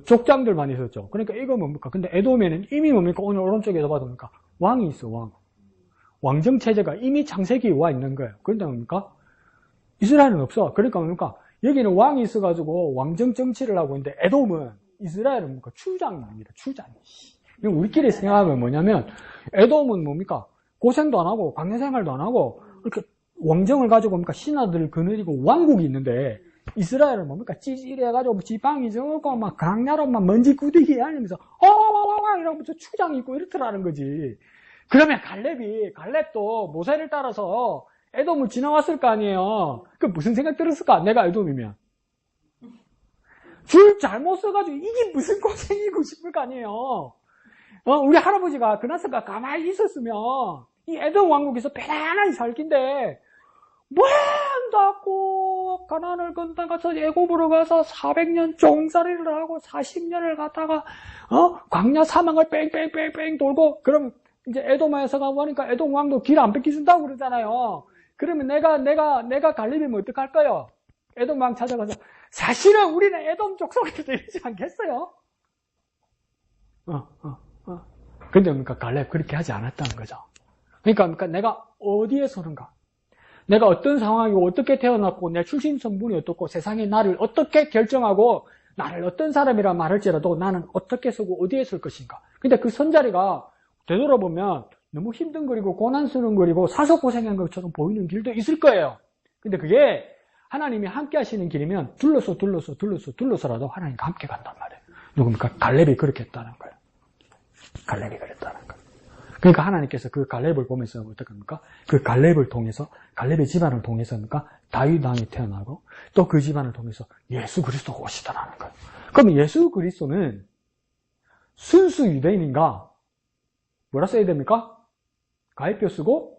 족장들만 있었죠. 그러니까 이거 뭡니까? 근데 에돔에는 이미 뭡니까? 오늘 오른쪽에서 봐도 뭡니까? 왕이 있어, 왕. 왕정 체제가 이미 창세기에 와 있는 거예요. 그런데 뭡니까? 이스라엘은 없어. 그러니까 뭡니까? 여기는 왕이 있어가지고 왕정 정치를 하고 있는데 에돔은 이스라엘은 뭡니까? 추장입니다. 추장. 우리끼리 생각하면 뭐냐면 에돔은 뭡니까? 고생도 안 하고 광야 생활도 안 하고 이렇게 왕정을 가지고 뭡니까? 신하들을 거느리고 왕국이 있는데 이스라엘은 뭡니까? 찌질해가지고 지방이 적고 막 강나라 막 먼지 구덩이 하면서 이러면서 추장이 있고 이렇더라는 거지. 그러면 갈렙도 모세를 따라서 에돔을 지나왔을 거 아니에요. 그 무슨 생각 들었을까? 내가 에돔이면. 줄 잘못 써가지고 이게 무슨 고생이고 싶을 거 아니에요. 우리 할아버지가 그나스가 가만히 있었으면 이 에돔 왕국에서 편안하게 살 긴데 뭐 한다고 가나안을 건너가서 애굽으로 가서 400년 종살이를 하고 40년을 갔다가 광야 사막을 뺑뺑뺑뺑 돌고 그럼 이제 에돔에서 가보니까 에돔 왕도 길 안 뺏기준다고 그러잖아요. 그러면 내가 갈렙이면 어떡할까요? 에돔 왕 찾아가서 사실은 우리는 에돔 족속에서 이러지 않겠어요? 근데 뭡니까? 갈렙 그렇게 하지 않았다는 거죠. 그러니까 내가 어디에 서는가? 내가 어떤 상황이고 어떻게 태어났고 내 출신 성분이 어떻고 세상이 나를 어떻게 결정하고 나를 어떤 사람이라 말할지라도 나는 어떻게 서고 어디에 설 것인가. 근데 그 선자리가 되돌아보면 너무 힘든거리고 고난스러운거리고 사소고생한 것처럼 보이는 길도 있을 거예요. 근데 그게 하나님이 함께 하시는 길이면 둘러서라도 하나님과 함께 간단 말이에요. 누굽니까? 갈렙이 그렇게 했다는 거예요. 갈렙이 그랬다는 거예요. 그러니까 하나님께서 그 갈렙을 보면서 어떻게 합니까? 그 갈렙을 통해서, 갈렙의 집안을 통해서니까 다윗 왕이 태어나고 또 그 집안을 통해서 예수 그리스도가 오시더라는 거예요. 그러면 예수 그리스도는 순수 유대인인가? 뭐라 써야 됩니까? 가입표 쓰고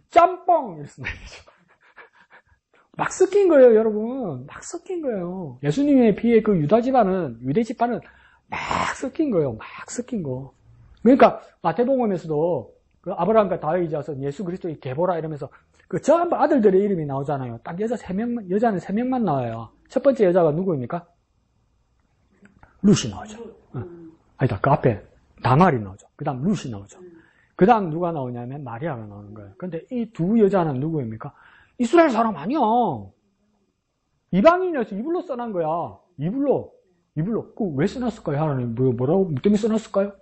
짬뽕 이렇게 쓰면 되죠. 막 섞인 거예요, 여러분. 막 섞인 거예요. 예수님의 피에 그 유대 집안은 막 섞인 거예요. 막 섞인 거. 그러니까 마태복음에서도 그 아브라함과 다윗이 자서 예수 그리스도의 계보라 이러면서 그 전부 아들들의 이름이 나오잖아요. 딱 여자는 3명만 나와요. 첫 번째 여자가 누구입니까? 룻이 나오죠. 아니다, 그 앞에 다말이 나오죠. 그 다음 룻이 나오죠. 그 다음 누가 나오냐면 마리아가 나오는 거예요. 근데 이 두 여자는 누구입니까? 이스라엘 사람 아니야. 이방인이어서 이불로 써난 거야. 이불로. 이불로. 왜 써놨을까요? 하나님, 뭐라고, 뭐 때문에 써놨을까요?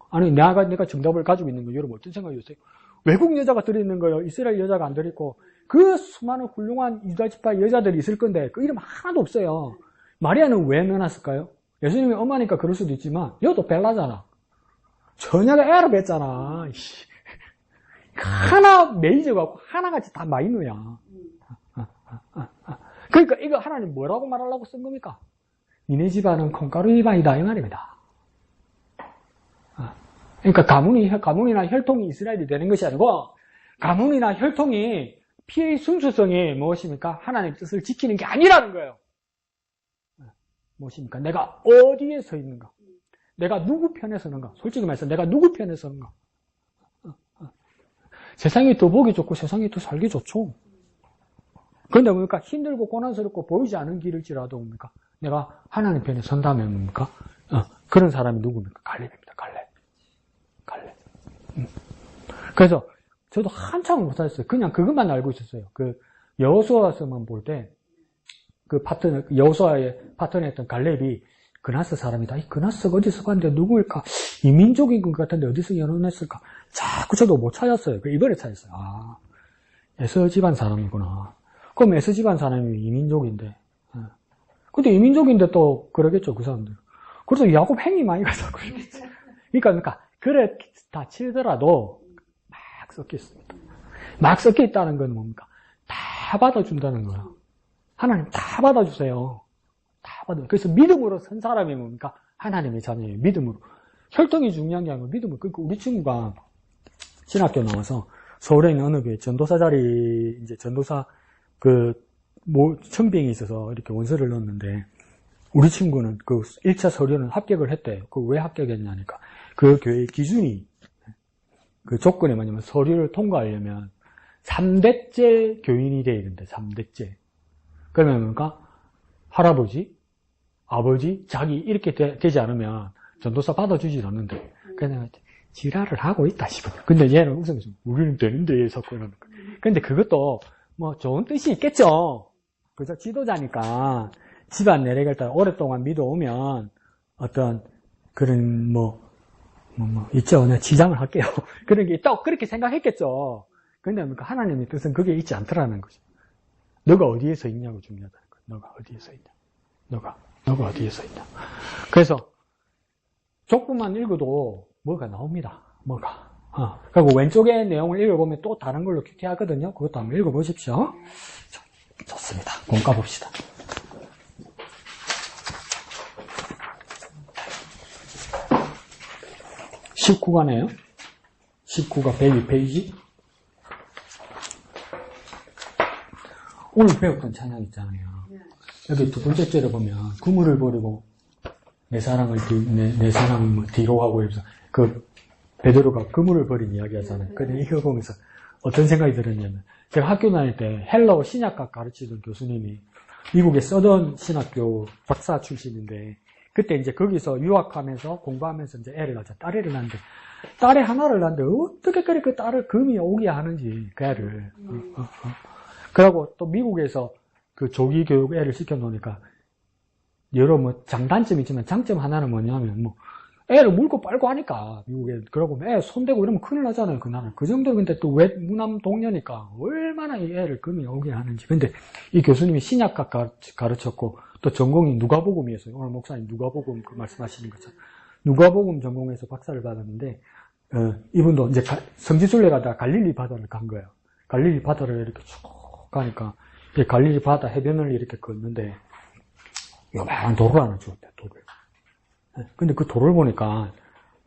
아니, 내가 정답을 가지고 있는 거, 여러분 어떤 생각이었어요? 외국 여자가 들어있는 거예요. 이스라엘 여자가 안 들어있고, 그 수많은 훌륭한 유다지파 여자들이 있을 건데, 그 이름 하나도 없어요. 마리아는 왜 넣어놨을까요? 예수님이 엄마니까 그럴 수도 있지만, 여도 벨라잖아. 전혀가 애를 뺐잖아. 하나 메이저가 하나같이 다 마이너야. 그러니까 이거 하나님 뭐라고 말하려고 쓴 겁니까? 니네 집안은 콩가루 일반이다 이 말입니다. 그러니까 가문이나 혈통이 이스라엘이 되는 것이 아니고 가문이나 혈통이 피의 순수성이 무엇입니까? 하나님의 뜻을 지키는 게 아니라는 거예요. 무엇입니까? 내가 어디에 서 있는가? 내가 누구 편에 서는가? 솔직히 말해서 내가 누구 편에 서는가? 세상이 더 보기 좋고 세상이 더 살기 좋죠. 그런데 뭡니까? 힘들고 고난스럽고 보이지 않은 길일지라도 뭡니까? 내가 하나님 편에 선다면 뭡니까? 그런 사람이 누굽니까? 갈렙입니다. 갈렙. 그래서 저도 한참 못했어요. 그냥 그것만 알고 있었어요. 그 여호수아서만 볼 때 그 여호수아의 파트너였던 갈렙이 그나스 사람이다. 이 그나스가 어디서 봤는데 누구일까? 이민족인 것 같은데 어디서 연혼했을까? 자꾸 저도 못 찾았어요. 이번에 찾았어요. 아, 에서 집안 사람이구나. 그럼 에서 집안 사람이 이민족인데. 근데 이민족인데 또 그러겠죠, 그 사람들. 그래서 야곱 행이 많이 가서 그러겠죠. 그러니까 그래 다 치더라도 막 섞여 있습니다. 막 섞여 있다는 건 뭡니까? 다 받아준다는 거예요. 하나님 다 받아주세요. 다 받아. 그래서 믿음으로 선 사람이 뭡니까? 하나님의 자녀예요. 믿음으로. 혈통이 중요한 게 아니고 믿음으로. 그러니까 우리 친구가 신학교 나와서 서울에 있는 어느 교회 전도사 자리, 이제 전도사 청빙이 있어서 이렇게 원서를 넣었는데, 우리 친구는 그 1차 서류는 합격을 했대요. 왜 합격했냐니까. 그 교회의 기준이, 그 조건이 뭐냐면 서류를 통과하려면 3대째 교인이 돼야 된대, 3대째. 그러면 뭡니까? 할아버지, 아버지, 자기 이렇게 되지 않으면 전도사 받아주질 않는데. 그래서 지랄을 하고 있다 싶어요. 근데 얘는 웃으면서 우리는 되는데 자꾸 이러는 거예요. 근데 그것도 뭐 좋은 뜻이 있겠죠. 그래서 지도자니까 집안 내력을 따라 오랫동안 믿어오면 어떤 그런 있죠. 내가 지장을 할게요. 그런 게 또 그렇게 생각했겠죠. 근데 뭡니까? 하나님의 뜻은 그게 있지 않더라는 거죠. 너가 어디에 서 있냐고 중요하다는 거예요. 너가 어디에 서 있냐. 너가 어디에 서 있냐. 그래서 족부만 읽어도 뭐가 나옵니다. 그리고 왼쪽에 내용을 읽어보면 또 다른 걸로 큐티하거든요. 그것도 한번 읽어보십시오. 좋습니다. 공과 봅시다. 19가네요. 19가 102페이지. 오늘 배웠던 찬양 있잖아요. 여기 두 번째 절에 보면 그물을 버리고 내 사랑을 뒤로 하고 해서 그 베드로가 그물을 버린 이야기 하잖아요. 근데 이거 보면서 어떤 생각이 들었냐면, 제가 학교 다닐 때 헬라어 신약학 가르치던 교수님이 미국에 서던 신학교 박사 출신인데, 그때 이제 거기서 유학하면서 공부하면서 이제 애를 낳자, 딸애를 낳는데, 딸애 하나를 낳는데 어떻게 그 딸을 금이 오게 하는지, 그 애를. 그러고 또 미국에서 그 조기 교육 애를 시켜놓으니까 여러 장단점이 있지만 장점 하나는 뭐냐면 애를 물고 빨고 하니까 미국에. 그러고 애 손대고 이러면 큰일 나잖아요, 그 나라는. 그 정도. 근데 또 무남 동녀니까 얼마나 이 애를 금이 오게 하는지. 근데 이 교수님이 신약학 가르쳤고 또 전공이 누가복음이었어요. 오늘 목사님 누가복음 그 말씀하시는 것처럼 누가복음 전공에서 박사를 받았는데, 이분도 이제 성지순례 가다가 갈릴리 바다를 간 거예요. 갈릴리 바다를 이렇게 쭉 가니까 갈릴리 바다 해변을 이렇게 걷는데 요만한 돌을 하나 주었대, 돌을. 근데 그 돌을 보니까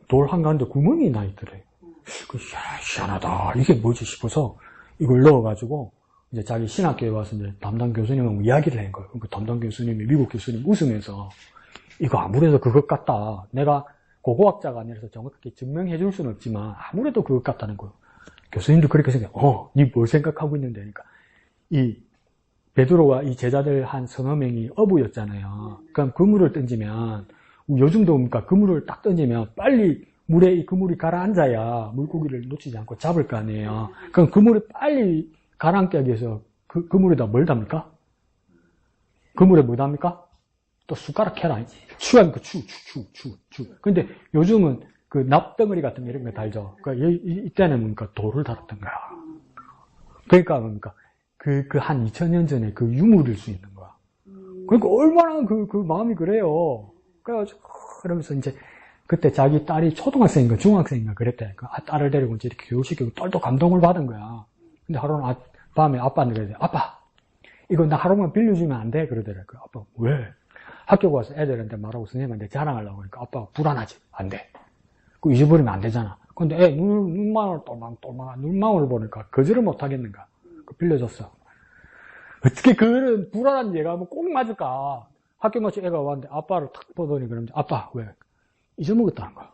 돌 한가운데 구멍이 나 있더래요. 희한하다. 이게 뭐지 싶어서 이걸 넣어가지고 이제 자기 신학교에 와서 이제 담당 교수님하고 이야기를 한 거예요. 그 담당 교수님이, 미국 교수님 웃으면서 이거 아무래도 그것 같다. 내가 고고학자가 아니라서 정확하게 증명해 줄 수는 없지만 아무래도 그것 같다는 거예요. 교수님도 그렇게 생각해. 니 뭘 생각하고 있는데? 그러니까 이 베드로와 이 제자들 한 서너 명이 어부였잖아요. 그럼 그물을 던지면, 요즘도 그러니까 그물을 딱 던지면 빨리 물에 이 그물이 가라앉아야 물고기를 놓치지 않고 잡을 거 아니에요. 그럼 그물이 빨리 가라앉기 위해서 그물에다 뭘 답니까? 그물에 뭐 답니까? 또 숟가락 해라. 추하니까 추. 근데 요즘은 그 납덩어리 같은 이런 거 달죠. 그러니까 이때는 뭔가 돌을 달았던 거야. 그러니까 뭔가 그 한 2000년 전에 그 유물일 수 있는 거야. 그러니까 얼마나 그 마음이 그래요. 그래가지고 그러면서 이제 그때 자기 딸이 초등학생인가 중학생인가 그랬대. 그 딸을 데리고 이제 이렇게 교육시키고 딸도 감동을 받은 거야. 근데 하루는 밤에 아빠한테 그래. 아빠, 이거 나 하루만 빌려주면 안 돼? 그러더라고요. 그 아빠, 왜? 학교 가서 애들한테 말하고 선생님한테 자랑하려고 하니까 아빠가 불안하지. 안 돼. 그거 잊어버리면 안 되잖아. 근데 애 눈망울 똘망똘망한 눈망울을 보니까 거절을 못 하겠는가. 그 빌려줬어. 어떻게 그런 불안한 얘가 뭐 꼭 맞을까? 학교 마치 애가 왔는데 아빠를 탁 보더니 그러면 아빠, 왜? 잊어먹었다는 거야.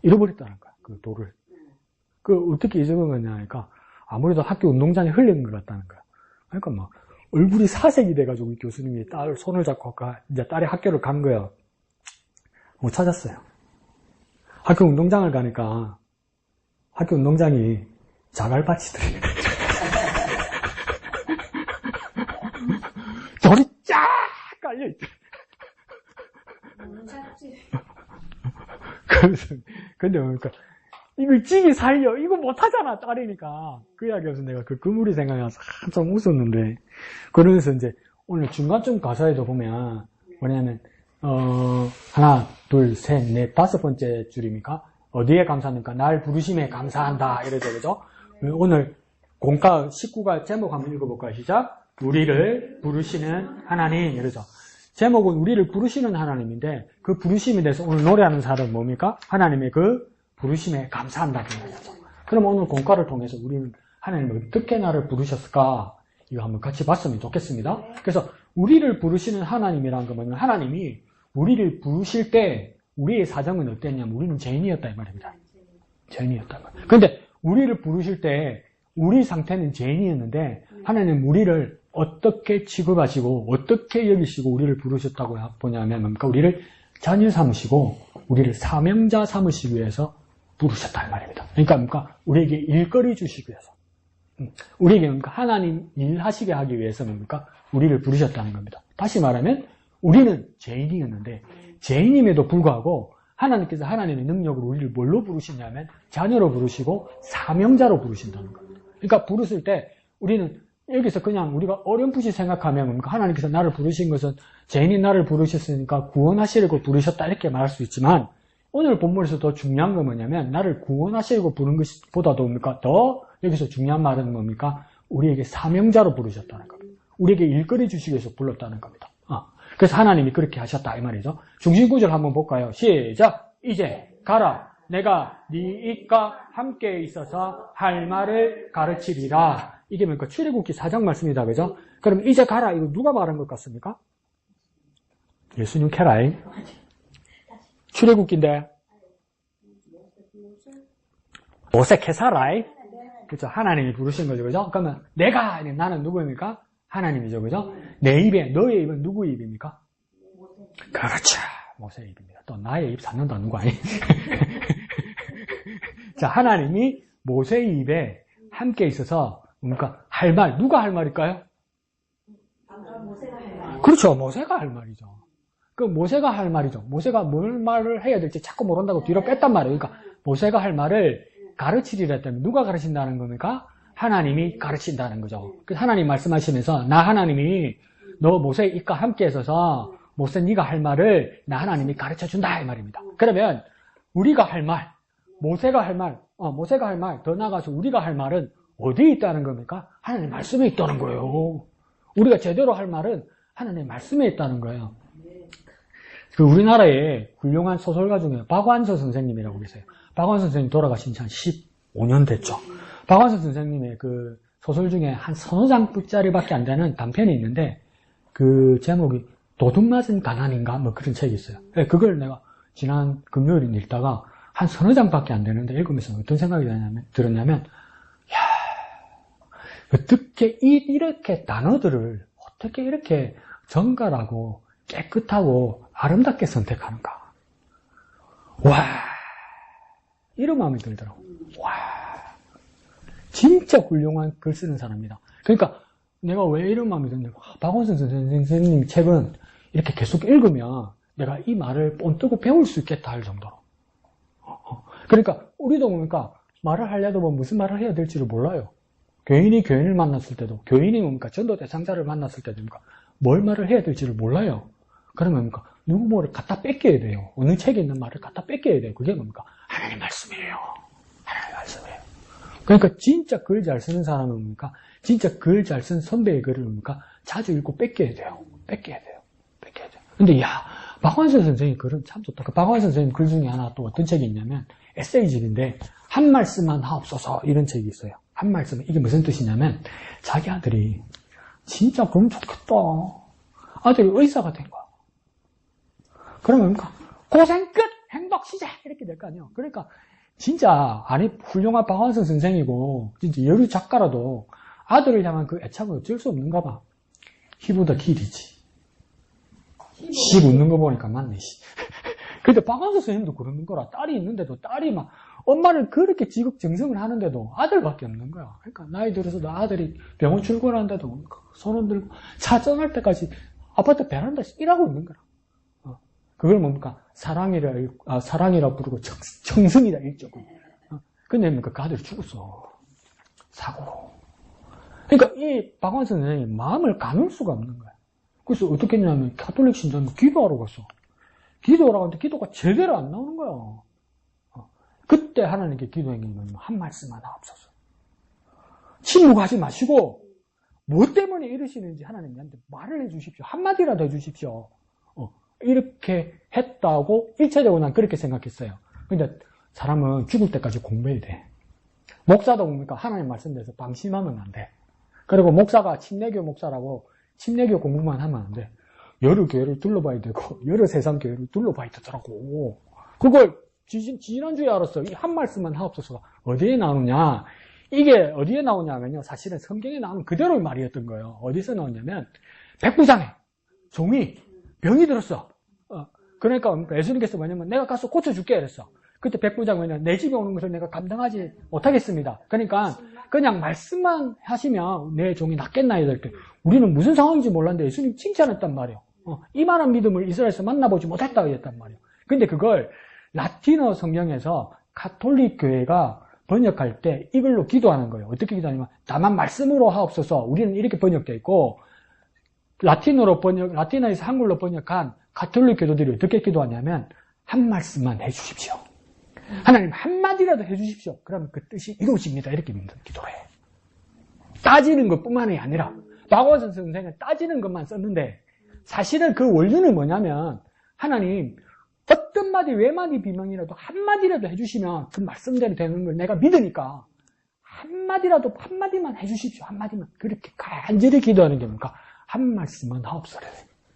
잃어버렸다는 거야. 그 돌을. 그 어떻게 잊어먹었냐니까 아무래도 학교 운동장에 흘린 것 같다는 거야. 그러니까 막 얼굴이 사색이 돼가지고 교수님이 딸 손을 잡고 이제 딸이 학교를 간 거야. 못 찾았어요. 학교 운동장을 가니까 학교 운동장이 자갈밭이더래. 돌이 쫙 깔려있대. 그래서 근데 그러니까 이걸 찌기 살려 이거 못하잖아 딸이니까. 그 이야기에서 내가 그 그물이 생각나서 한참 웃었는데, 그러면서 이제 오늘 중간쯤 가사에도 보면 뭐냐면 하나 둘 셋 넷 다섯 번째 줄입니까? 어디에 감사합니까? 날 부르심에 감사한다 이러죠, 그죠? 오늘 공과 19가 제목 한번 읽어볼까요? 시작. 우리를 부르시는 하나님 이러죠. 제목은 우리를 부르시는 하나님인데 그 부르심에 대해서 오늘 노래하는 사람은 뭡니까? 하나님의 그 부르심에 감사한다는 거죠. 그럼 오늘 공과를 통해서 우리는 하나님이 어떻게 나를 부르셨을까? 이거 한번 같이 봤으면 좋겠습니다. 그래서 우리를 부르시는 하나님이라는 거 뭐냐면 하나님이 우리를 부르실 때 우리의 사정은 어땠냐면 우리는 죄인이었다 이 말입니다. 죄인이었다. 그런데 우리를 부르실 때 우리 상태는 죄인이었는데 하나님 우리를 어떻게 취급하시고 어떻게 여기시고 우리를 부르셨다고 보냐면 뭡니까? 우리를 자녀 삼으시고 우리를 사명자 삼으시기 위해서 부르셨다 이 말입니다. 그러니까 뭡니까? 우리에게 일거리 주시기 위해서, 우리에게 뭡니까? 하나님 일하시게 하기 위해서 뭡니까? 우리를 부르셨다는 겁니다. 다시 말하면 우리는 죄인이었는데 죄인임에도 불구하고 하나님께서 하나님의 능력으로 우리를 뭘로 부르시냐면 자녀로 부르시고 사명자로 부르신다는 겁니다. 그러니까 부르실 때 우리는 여기서 그냥 우리가 어렴풋이 생각하면 뭡니까? 하나님께서 나를 부르신 것은 죄인인 나를 부르셨으니까 구원하시려고 부르셨다 이렇게 말할 수 있지만 오늘 본문에서 더 중요한 건 뭐냐면 나를 구원하시려고 부른 것보다도 뭡니까? 더 여기서 중요한 말은 뭡니까? 우리에게 사명자로 부르셨다는 겁니다. 우리에게 일거리 주시기 위해서 불렀다는 겁니다. 그래서 하나님이 그렇게 하셨다 이 말이죠. 중심구절 한번 볼까요? 시작! 이제 가라! 내가 네 입과 함께 있어서 할 말을 가르치리라. 이게 뭡니까? 출애굽기 4장 말씀이다. 그죠? 그럼 이제 가라. 이거 누가 말한 것 같습니까? 예수님 캐라잉. 출애굽기인데 모세 캐사라이. 그죠? 하나님이 부르신 거죠. 그죠? 그러면 내가 아니 나는 누구입니까? 하나님이죠. 그죠? 내 입에 너의 입은 누구의 입입니까? 그렇죠. 모세의 입입니다. 또 나의 입 찾는다 누구 아니? 자, 하나님이 모세의 입에 함께 있어서 그러니까 할 말, 누가 할 말일까요? 모세가 할 말. 그렇죠. 모세가 할 말이죠. 그 모세가 할 말이죠. 모세가 뭘 말을 해야 될지 자꾸 모른다고 뒤로 뺐단 말이에요. 그러니까 모세가 할 말을 가르치리라 했다면 누가 가르친다는 겁니까? 하나님이 가르친다는 거죠. 그래서 하나님 말씀하시면서 나 하나님이 너 모세의 입과 함께 있어서 모세 네가 할 말을 나 하나님이 가르쳐준다 이 말입니다. 그러면 우리가 할 말, 모세가 할 말, 더 나아가서 우리가 할 말은 어디에 있다는 겁니까? 하나님 말씀에 있다는 거예요. 우리가 제대로 할 말은 하나님 말씀에 있다는 거예요. 그 우리나라에 훌륭한 소설가 중에 박완서 선생님이라고 계세요. 박완서 선생님 돌아가신 지 한 15년 됐죠. 박완서 선생님의 그 소설 중에 한 서너 장짜리밖에 안 되는 단편이 있는데 그 제목이 도둑맞은 가난인가 뭐 그런 책이 있어요. 그걸 내가 지난 금요일에 읽다가 한 서너 장밖에 안 되는데 읽으면서 어떤 생각이 들었냐면 어떻게 이렇게 단어들을 어떻게 이렇게 정갈하고 깨끗하고 아름답게 선택하는가. 와, 이런 마음이 들더라고. 와, 진짜 훌륭한 글 쓰는 사람이다. 그러니까 내가 왜 이런 마음이 드냐면 박원순 선생님 책은 이렇게 계속 읽으면 내가 이 말을 본뜨고 배울 수 있겠다 할 정도로. 그러니까 우리도 뭡니까? 말을 하려도 뭐 무슨 말을 해야 될지를 몰라요. 교인이 교인을 만났을 때도, 교인이 뭡니까? 전도 대상자를 만났을 때도 뭡니까? 뭘 말을 해야 될지를 몰라요. 그러면 뭡니까? 누구 뭐를 갖다 뺏겨야 돼요. 어느 책에 있는 말을 갖다 뺏겨야 돼요. 그게 뭡니까? 하나님 말씀이에요. 하나님 말씀이에요. 그러니까 진짜 글 잘 쓰는 사람은 뭡니까? 진짜 글 잘 쓴 선배의 글을 뭡니까? 자주 읽고 뺏겨야 돼요. 뺏겨야 돼요. 뺏겨야 돼요. 근데 박완선 선생님 글은 참 좋다. 그 박완선 선생님 글 중에 하나 또 어떤 책이 있냐면 에세이집인데 한 말씀만 하옵소서 이런 책이 있어요. 한 말씀. 이게 무슨 뜻이냐면 자기 아들이 진짜 그럼 좋겠다. 아들이 의사가 된 거야. 그러면 뭡니까? 고생 끝! 행복 시작! 이렇게 될 거 아니에요. 그러니까 진짜 훌륭한 박완선 선생이고 진짜 여류 작가라도 아들을 향한 그 애착은 어쩔 수 없는가 봐. 희보다 길이지. 씩 웃는 거 보니까 맞네. 근데 박완선 선생님도 그러는 거라. 딸이 있는데도 딸이 막 엄마를 그렇게 지극정성을 하는데도 아들밖에 없는 거야. 그러니까 나이 들어서도 아들이 병원 출근하는데도 손 흔들고 차 떠날 때까지 아파트 베란다에서 일하고 있는 거라. 그걸 뭡니까? 사랑이라 부르고 청승이다 일적으로. 근데 뭡니까? 그 아들이 죽었어. 사고로. 그러니까 이 박완선 선생님이 마음을 가눌 수가 없는 거야. 그래서 어떻게 했냐면 가톨릭 신자는 기도하러 갔어. 기도하러 갔는데 기도가 제대로 안 나오는 거야. 그때 하나님께 기도한 게 뭐냐면 한 말씀만 하옵소서. 침묵하지 마시고 뭐 때문에 이러시는지 하나님한테 말을 해주십시오. 한마디라도 해주십시오. 이렇게 했다고 1차적으로 난 그렇게 생각했어요. 근데 사람은 죽을 때까지 공부해야 돼. 목사도 뭡니까? 하나님 말씀대로 방심하면 안 돼. 그리고 목사가 침례교 목사라고 침례교 공부만 하면 안 돼. 여러 교회를 둘러봐야 되고 여러 세상 교회를 둘러봐야 되더라고. 그걸 지난주에 알았어. 이 한 말씀만 하옵소서가 어디에 나오느냐. 이게 어디에 나오냐면요. 사실은 성경에 나오는 그대로의 말이었던 거예요. 어디서 나오냐면 백부장에 종이 병이 들었어. 그러니까 예수님께서 뭐냐면 내가 가서 고쳐줄게 이랬어. 그때 백부장은 뭐냐, 내 집에 오는 것을 내가 감당하지 못하겠습니다. 그러니까 그냥 말씀만 하시면 내 종이 낫겠나요? 이렇게. 우리는 무슨 상황인지 몰랐는데 예수님 칭찬했단 말이에요. 이만한 믿음을 이스라엘에서 만나보지 못했다 했단 말이에요. 근데 그걸 라틴어 성경에서 가톨릭 교회가 번역할 때 이걸로 기도하는 거예요. 어떻게 기도하냐면 다만 말씀으로 하옵소서. 우리는 이렇게 번역되어 있고 라틴어에서 한글로 번역한 가톨릭 교도들이 어떻게 기도하냐면 한 말씀만 해주십시오. 하나님 한마디라도 해주십시오. 그러면 그 뜻이 이루어집니다. 이렇게 기도를 해. 따지는 것뿐만이 아니라 박완선 선생은 따지는 것만 썼는데 사실은 그 원리는 뭐냐면 하나님 어떤 마디 외마디 비명이라도 한마디라도 해주시면 그 말씀대로 되는 걸 내가 믿으니까 한마디만 해주십시오. 한마디만. 그렇게 간절히 기도하는 게 뭔가 한 말씀만 하옵소서.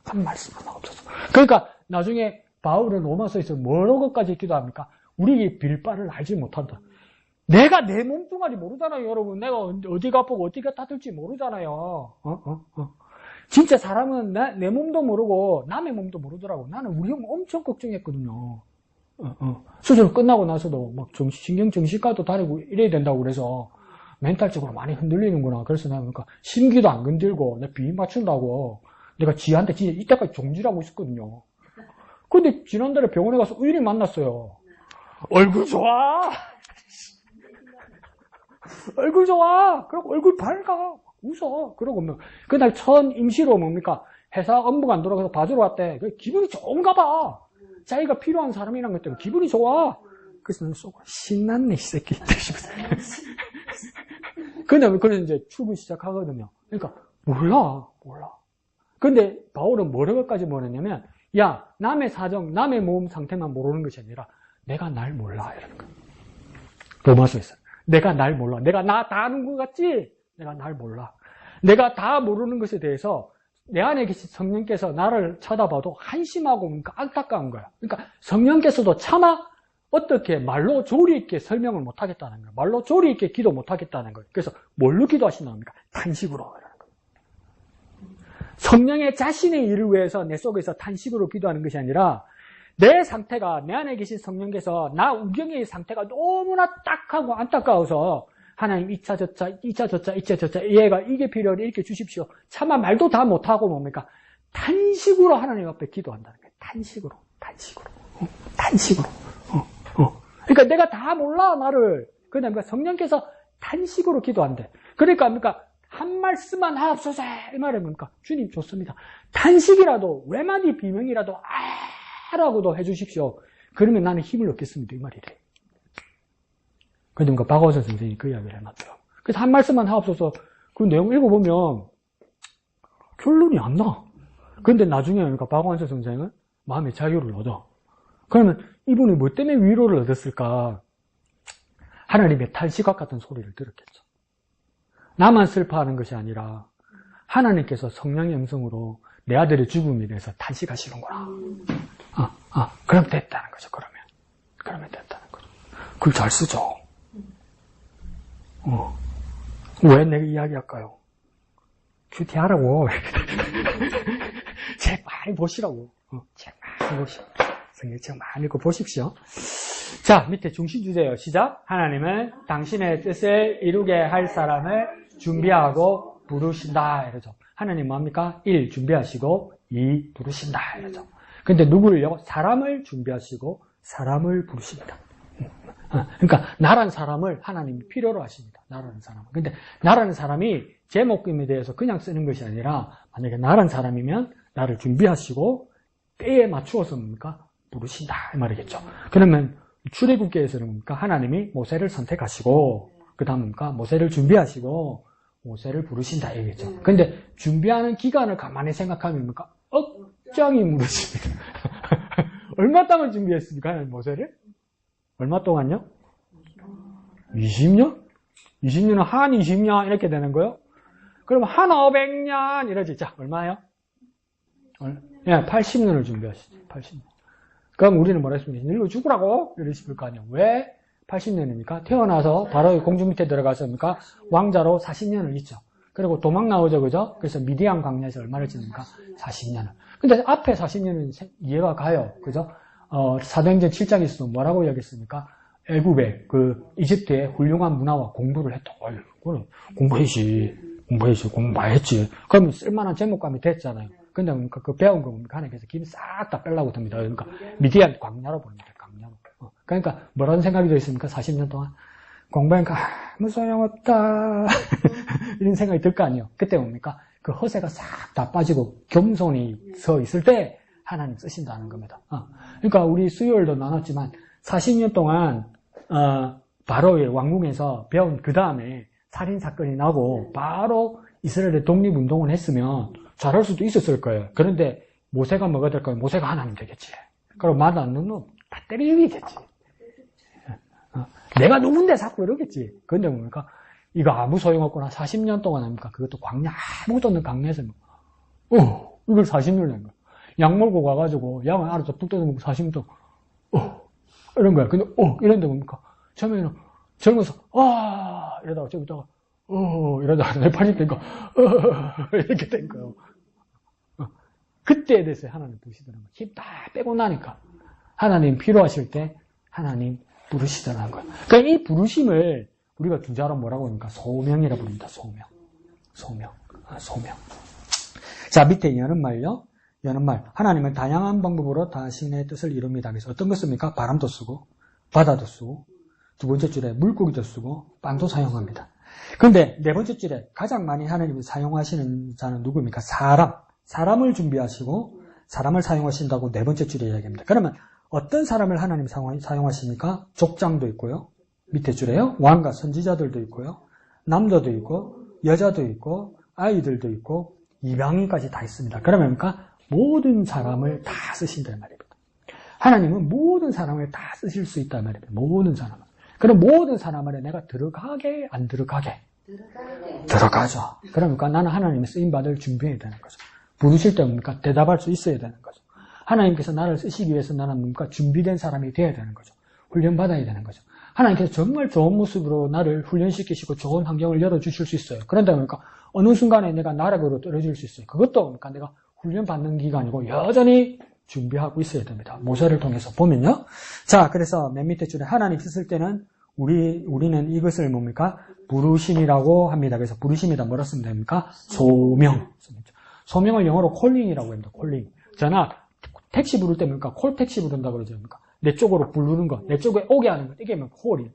한 말씀만 하옵소서. 그러니까 나중에 바울은 로마서에서 뭐라고까지 기도합니까? 우리 빌 바를 알지 못한다. 내가 내 몸뚱아리 모르잖아요, 여러분. 내가 어디가 아프고 어디가 따뜻지 모르잖아요. 진짜 사람은 내 몸도 모르고 남의 몸도 모르더라고. 나는 우리 형 엄청 걱정했거든요. 수술 끝나고 나서도 막 신경정신과도 다니고 이래야 된다고 그래서 멘탈적으로 많이 흔들리는구나. 그래서 나는 그러니까 심기도 안 건들고 내 비위 맞춘다고 내가 지한테 진짜 이때까지 종질하고 있었거든요. 근데 지난달에 병원에 가서 의리 만났어요. 얼굴 좋아! 얼굴 좋아! 그리고 얼굴 밝아! 웃어! 그러고 뭐 그날 첫 임시로 뭡니까? 회사 업무가 안 돌아가서 봐주러 왔대. 기분이 좋은가 봐! 자기가 필요한 사람이란 것 때문에 기분이 좋아! 그래서 나는 쏘고 신났네, 이 새끼. 그래서 이제 출근 시작하거든요. 그러니까 몰라. 근데 바울은 뭐라고까지 뭐랬냐면 야, 남의 사정, 남의 몸 상태만 모르는 것이 아니라 내가 날 몰라. 이러는 거야. 로마서에서. 내가 날 몰라. 내가 나 다 아는 것 같지? 내가 날 몰라. 내가 다 모르는 것에 대해서 내 안에 계신 성령께서 나를 쳐다봐도 한심하고 안타까운 거야. 그러니까 성령께서도 차마 어떻게 말로 조리 있게 설명을 못 하겠다는 거야. 말로 조리 있게 기도 못 하겠다는 거야. 그래서 뭘로 기도하신다는 겁니까? 탄식으로. 성령의 자신의 일을 위해서 내 속에서 탄식으로 기도하는 것이 아니라 내 상태가 내 안에 계신 성령께서 나 우경의 상태가 너무나 딱하고 안타까워서 하나님 2차 저차 얘가 이게 필요해 이렇게 주십시오. 차마 말도 다 못하고 뭡니까? 탄식으로 하나님 앞에 기도한다는 거예요. 탄식으로. 그러니까 내가 다 몰라, 나를. 그러니까 성령께서 탄식으로 기도한대. 그러니까 한 말씀만 하옵소서 이 말은 뭡니까? 주님 좋습니다. 탄식이라도 외마디 비명이라도 라고도 해주십시오. 그러면 나는 힘을 얻겠습니다. 이 말이래. 그러니까 박원선 선생님이 그 이야기를 해놨더라고요. 그래서 한 말씀만 하옵소서 그 내용 읽어보면 결론이 안 나. 그런데 나중에 그러니까 박원선 선생은 마음의 자유를 얻어. 그러면 이분이 뭐 때문에 위로를 얻었을까? 하나님의 탄식과 같은 소리를 들었겠죠. 나만 슬퍼하는 것이 아니라 하나님께서 성령의 음성으로 내 아들의 죽음에 대해서 탄식하시는구나. 그럼 됐다는 거죠. 그러면 됐다는 거죠. 그걸 잘 쓰죠. 왜 내가 이야기할까요? 큐티하라고. 책 많이 보시라고. 책 많이 보시라고. 성경책 많이 읽고 보십시오. 자, 밑에 중심 주제요. 시작. 하나님은 당신의 뜻을 이루게 할 사람을 준비하고 부르신다. 이러죠. 하나님 뭡니까? 1. 준비하시고 2. 부르신다. 이러죠. 근데 누구를요? 사람을 준비하시고 사람을 부르십니다. 그러니까 나라는 사람을 하나님이 필요로 하십니다. 나라는 사람을. 근데 나라는 사람이 제목임에 대해서 그냥 쓰는 것이 아니라 만약에 나라는 사람이면 나를 준비하시고 때에 맞추어서 뭡니까? 부르신다. 이 말이겠죠. 그러면 출애굽기에서는 뭡니까? 하나님이 모세를 선택하시고 그 다음 뭡니까? 모세를 준비하시고 모세를 부르신다. 이거죠. 근데 준비하는 기간을 가만히 생각하면 뭡니까? 억장이 무너집니다. 얼마 동안 준비했습니까? 모세를? 얼마 동안요? 20년? 20년은 한 20년 이렇게 되는 거예요? 그럼 한 500년 이러지. 자, 얼마예요? 80년을 준비하시죠. 80년. 그럼 우리는 뭐라 했습니까? 늙어 죽으라고? 이러실 거 아니에요. 왜 80년입니까? 태어나서 바로 공주 밑에 들어가서입니까? 왕자로 40년을 있죠. 그리고 도망 나오죠, 그죠? 그래서 미디안 광야에서 얼마를 지냅니까? 40년을. 근데 앞에 40년은 이해가 가요, 그죠? 사도행전 7장에서도 뭐라고 이야기했습니까? 애굽에, 이집트의 훌륭한 문화와 공부를 했다. 그럼 공부해야지. 공부 많이 했지. 그러면 쓸만한 제목감이 됐잖아요. 근데 그 배운 거 뭡니까? 하나님께서 기분 싹 다 빼려고 듭니다. 그러니까 미디안 광야로 보냅니다. 광야로. 그러니까 뭐라는 생각이 들었습니까? 40년 동안 공부하니까 아무 소용없다. 이런 생각이 들 거 아니에요. 그때 뭡니까? 그 허세가 싹 다 빠지고 겸손히 서 있을 때 하나님 쓰신다는 겁니다. 그러니까 우리 수요일도 나눴지만 40년 동안 바로의 왕궁에서 배운 그 다음에 살인사건이 나고 바로 이스라엘의 독립운동을 했으면 잘할 수도 있었을 거예요. 그런데 모세가 뭐가 될까요? 모세가 하나님 되겠지. 그럼 말 안 듣는 놈 다 때리겠지. 내가 누군데 자꾸 이러겠지. 그런데 뭡니까? 이거 아무 소용없구나. 40년 동안 합니까? 그것도 광야, 아무것도 없는 광야에서 이걸 40년을 낸 거야. 약 먹고 가가지고 양을 알아서 뚝 뜯어먹고 40년 동안 이런 거야. 근데 이런데 뭡니까? 처음에는 젊어서 이러다가 좀 있다가 이러다가 내 팔이 되니까 이렇게 된 거예요. 그때에 대해서 하나님 부르시더라는 거예요. 힘 다 빼고 나니까 하나님 필요하실 때 하나님 부르시더라는 거예요. 그러니까 이 부르심을 우리가 두자로 뭐라고 합니까? 소명이라 부릅니다. 소명. 자, 밑에 여는 말요. 여는 말. 하나님은 다양한 방법으로 당신의 뜻을 이룹니다. 그래서 어떤 것 씁니까? 바람도 쓰고 바다도 쓰고 두 번째 줄에 물고기도 쓰고 빵도 사용합니다. 그런데 네 번째 줄에 가장 많이 하나님이 사용하시는 자는 누구입니까? 사람을 준비하시고 사람을 사용하신다고 네 번째 줄에 이야기합니다. 그러면 어떤 사람을 하나님 사용하십니까? 족장도 있고요. 밑에 줄에요. 왕과 선지자들도 있고요. 남자도 있고 여자도 있고 아이들도 있고 이방인까지 다 있습니다. 그러면 뭡니까? 모든 사람을 다 쓰신다는 말입니다. 하나님은 모든 사람을 다 쓰실 수 있다는 말입니다. 모든 사람을. 그럼 모든 사람 안에 내가 들어가게 안 들어가게? 들어가죠. 그러니까 나는 하나님의 쓰임받을 준비해야 되는 거죠. 부르실 때 뭡니까? 대답할 수 있어야 되는 거죠. 하나님께서 나를 쓰시기 위해서 나는 뭡니까? 준비된 사람이 되어야 되는 거죠. 훈련받아야 되는 거죠. 하나님께서 정말 좋은 모습으로 나를 훈련시키시고 좋은 환경을 열어주실 수 있어요. 그런데 뭡니까? 어느 순간에 내가 나락으로 떨어질 수 있어요. 그것도 뭡니까? 내가 훈련받는 기간이고 여전히 준비하고 있어야 됩니다. 모세를 통해서 보면요. 자, 그래서 맨 밑에 줄에 하나님 쓰실 때는 우리는 이것을 뭡니까? 부르심이라고 합니다. 그래서 부르심이다 뭐라 쓰면 됩니까? 소명. 소명을 영어로 콜링이라고 합니다. 콜링. 저나 택시 부를 때 뭡니까? 콜 택시 부른다 그러죠. 뭡니까? 내 쪽으로 부르는 것, 내 쪽에 오게 하는 것, 이게 뭐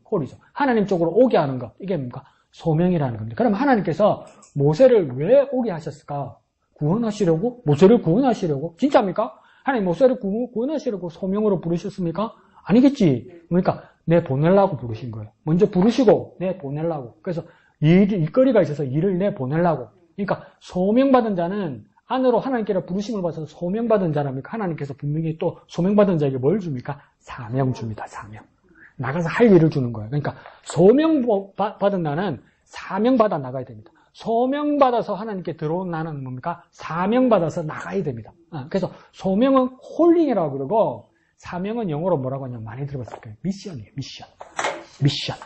콜이죠. 하나님 쪽으로 오게 하는 것, 이게 뭡니까? 소명이라는 겁니다. 그럼 하나님께서 모세를 왜 오게 하셨을까? 구원하시려고? 모세를 구원하시려고? 진짜입니까? 하나님 모세를 구원하시려고 소명으로 부르셨습니까? 아니겠지. 그러니까 내 보내려고 부르신 거예요. 먼저 부르시고 내 보내려고. 그래서 일거리가 있어서 일을 내 보내려고. 그러니까 소명받은 자는 안으로 하나님께로 부르심을 받아서 소명받은 자랍니까? 하나님께서 분명히 또 소명받은 자에게 뭘 줍니까? 사명 줍니다. 사명. 나가서 할 일을 주는 거예요. 그러니까 소명받은 나는 사명받아 나가야 됩니다. 소명받아서 하나님께 들어온 나는 뭡니까? 사명받아서 나가야 됩니다. 그래서 소명은 콜링이라고 그러고 사명은 영어로 뭐라고 하냐면 많이 들어봤을 거예요. 미션이에요. 미션.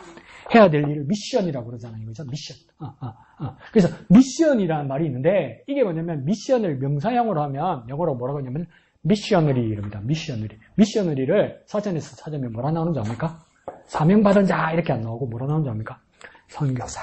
해야 될 일을 미션이라고 그러잖아요. 그죠? 미션. 그래서 미션이라는 말이 있는데 이게 뭐냐면 미션을 명사형으로 하면 영어로 뭐라고 하냐면 미셔너리입니다. 미셔너리를 사전에서 찾으면 뭐라 나오는지 압니까? 사명받은 자 이렇게 안 나오고 뭐라 나오는지 압니까? 선교사.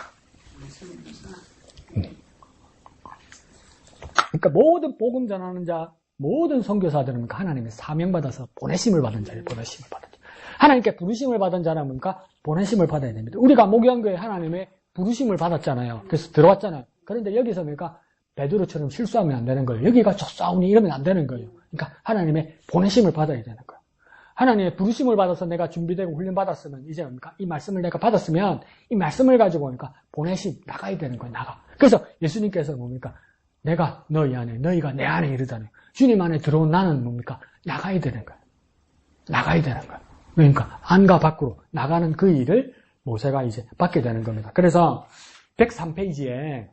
그러니까 모든 복음 전하는 자, 모든 선교사들은 하나님의 사명받아서 보내심을 받은 자예요. 보내심을 받은 자. 하나님께 부르심을 받은 자는 뭡니까? 보내심을 받아야 됩니다. 우리가 목요한교회 하나님의 부르심을 받았잖아요. 그래서 들어왔잖아요. 그런데 여기서 뭡니까? 베드로처럼 실수하면 안 되는 거예요. 여기가 좁사오니 이러면 안 되는 거예요. 그러니까 하나님의 보내심을 받아야 되는 거예요. 하나님의 부르심을 받아서 내가 준비되고 훈련받았으면 이제 뭡니까? 이 말씀을 내가 받았으면 이 말씀을 가지고 뭡니까? 보내심 나가야 되는 거예요. 나가. 그래서 예수님께서 뭡니까? 내가 너희 안에, 너희가 내 안에 이르잖아요. 주님 안에 들어온 나는 뭡니까? 나가야 되는 거예요. 나가야 되는 거예요. 그러니까 안과 밖으로 나가는 그 일을 모세가 이제 받게 되는 겁니다. 그래서 103페이지에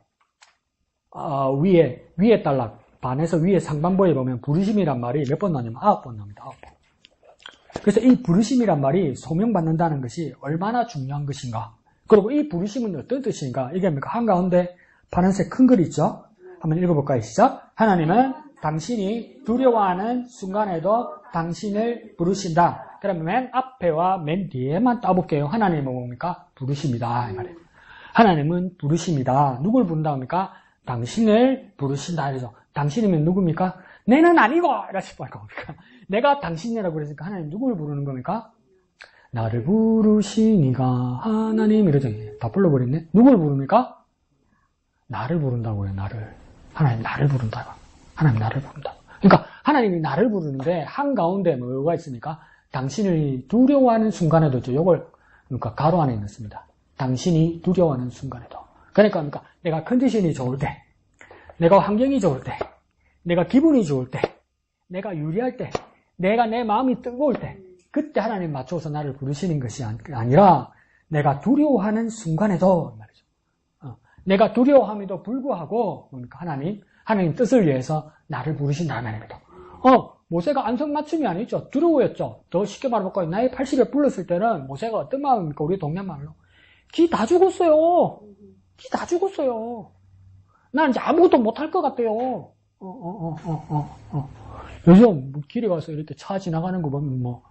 위에 단락 반에서 위에 상반부에 보면 부르심이란 말이 몇 번 나오냐면 9번 나옵니다. 9번. 그래서 이 부르심이란 말이 소명받는다는 것이 얼마나 중요한 것인가. 그리고 이 부르심은 어떤 뜻인가. 이게 뭡니까? 한가운데 파란색 큰 글 있죠? 한번 읽어볼까요? 시작. 하나님은 당신이 두려워하는 순간에도 당신을 부르신다. 그러면 맨 앞에와 맨 뒤에만 따볼게요. 하나님은 뭡니까? 부르십니다. 이 말이에요. 하나님은 부르십니다. 누굴 부른다 합니까? 당신을 부르신다. 그래서 당신이면 누굽니까? 내는 아니고! 이러시 말 겁니까? 내가 당신이라고 그랬으니까 하나님 누굴 부르는 겁니까? 나를 부르시니가 하나님 이러죠. 다 불러버렸네. 누굴 부릅니까? 나를 부른다고요. 나를. 하나님 나를 부른다고. 하나님 나를 부른다고. 그러니까 하나님이 나를 부르는데 한가운데 뭐가 있습니까? 당신을 두려워하는 순간에도 요걸 그러니까 가로 안에 넣습니다. 당신이 두려워하는 순간에도. 그러니까 내가 컨디션이 좋을 때, 내가 환경이 좋을 때, 내가 기분이 좋을 때, 내가 유리할 때, 내가 내 마음이 뜨거울 때, 그때 하나님 맞춰서 나를 부르시는 것이 아니라 내가 두려워하는 순간에도 말이죠. 내가 두려워함에도 불구하고 뭡니까? 하나님 뜻을 위해서 나를 부르신다는 말입니다. 모세가 안성맞춤이 아니죠. 두려워했죠. 더 쉽게 말해볼까요? 나이 80에 불렀을 때는 모세가 어떤 마음입니까? 우리 동네 말로. 기 다 죽었어요. 기 다 죽었어요. 난 이제 아무것도 못할 것 같아요. 요즘 길에 가서 이렇게 차 지나가는 거 보면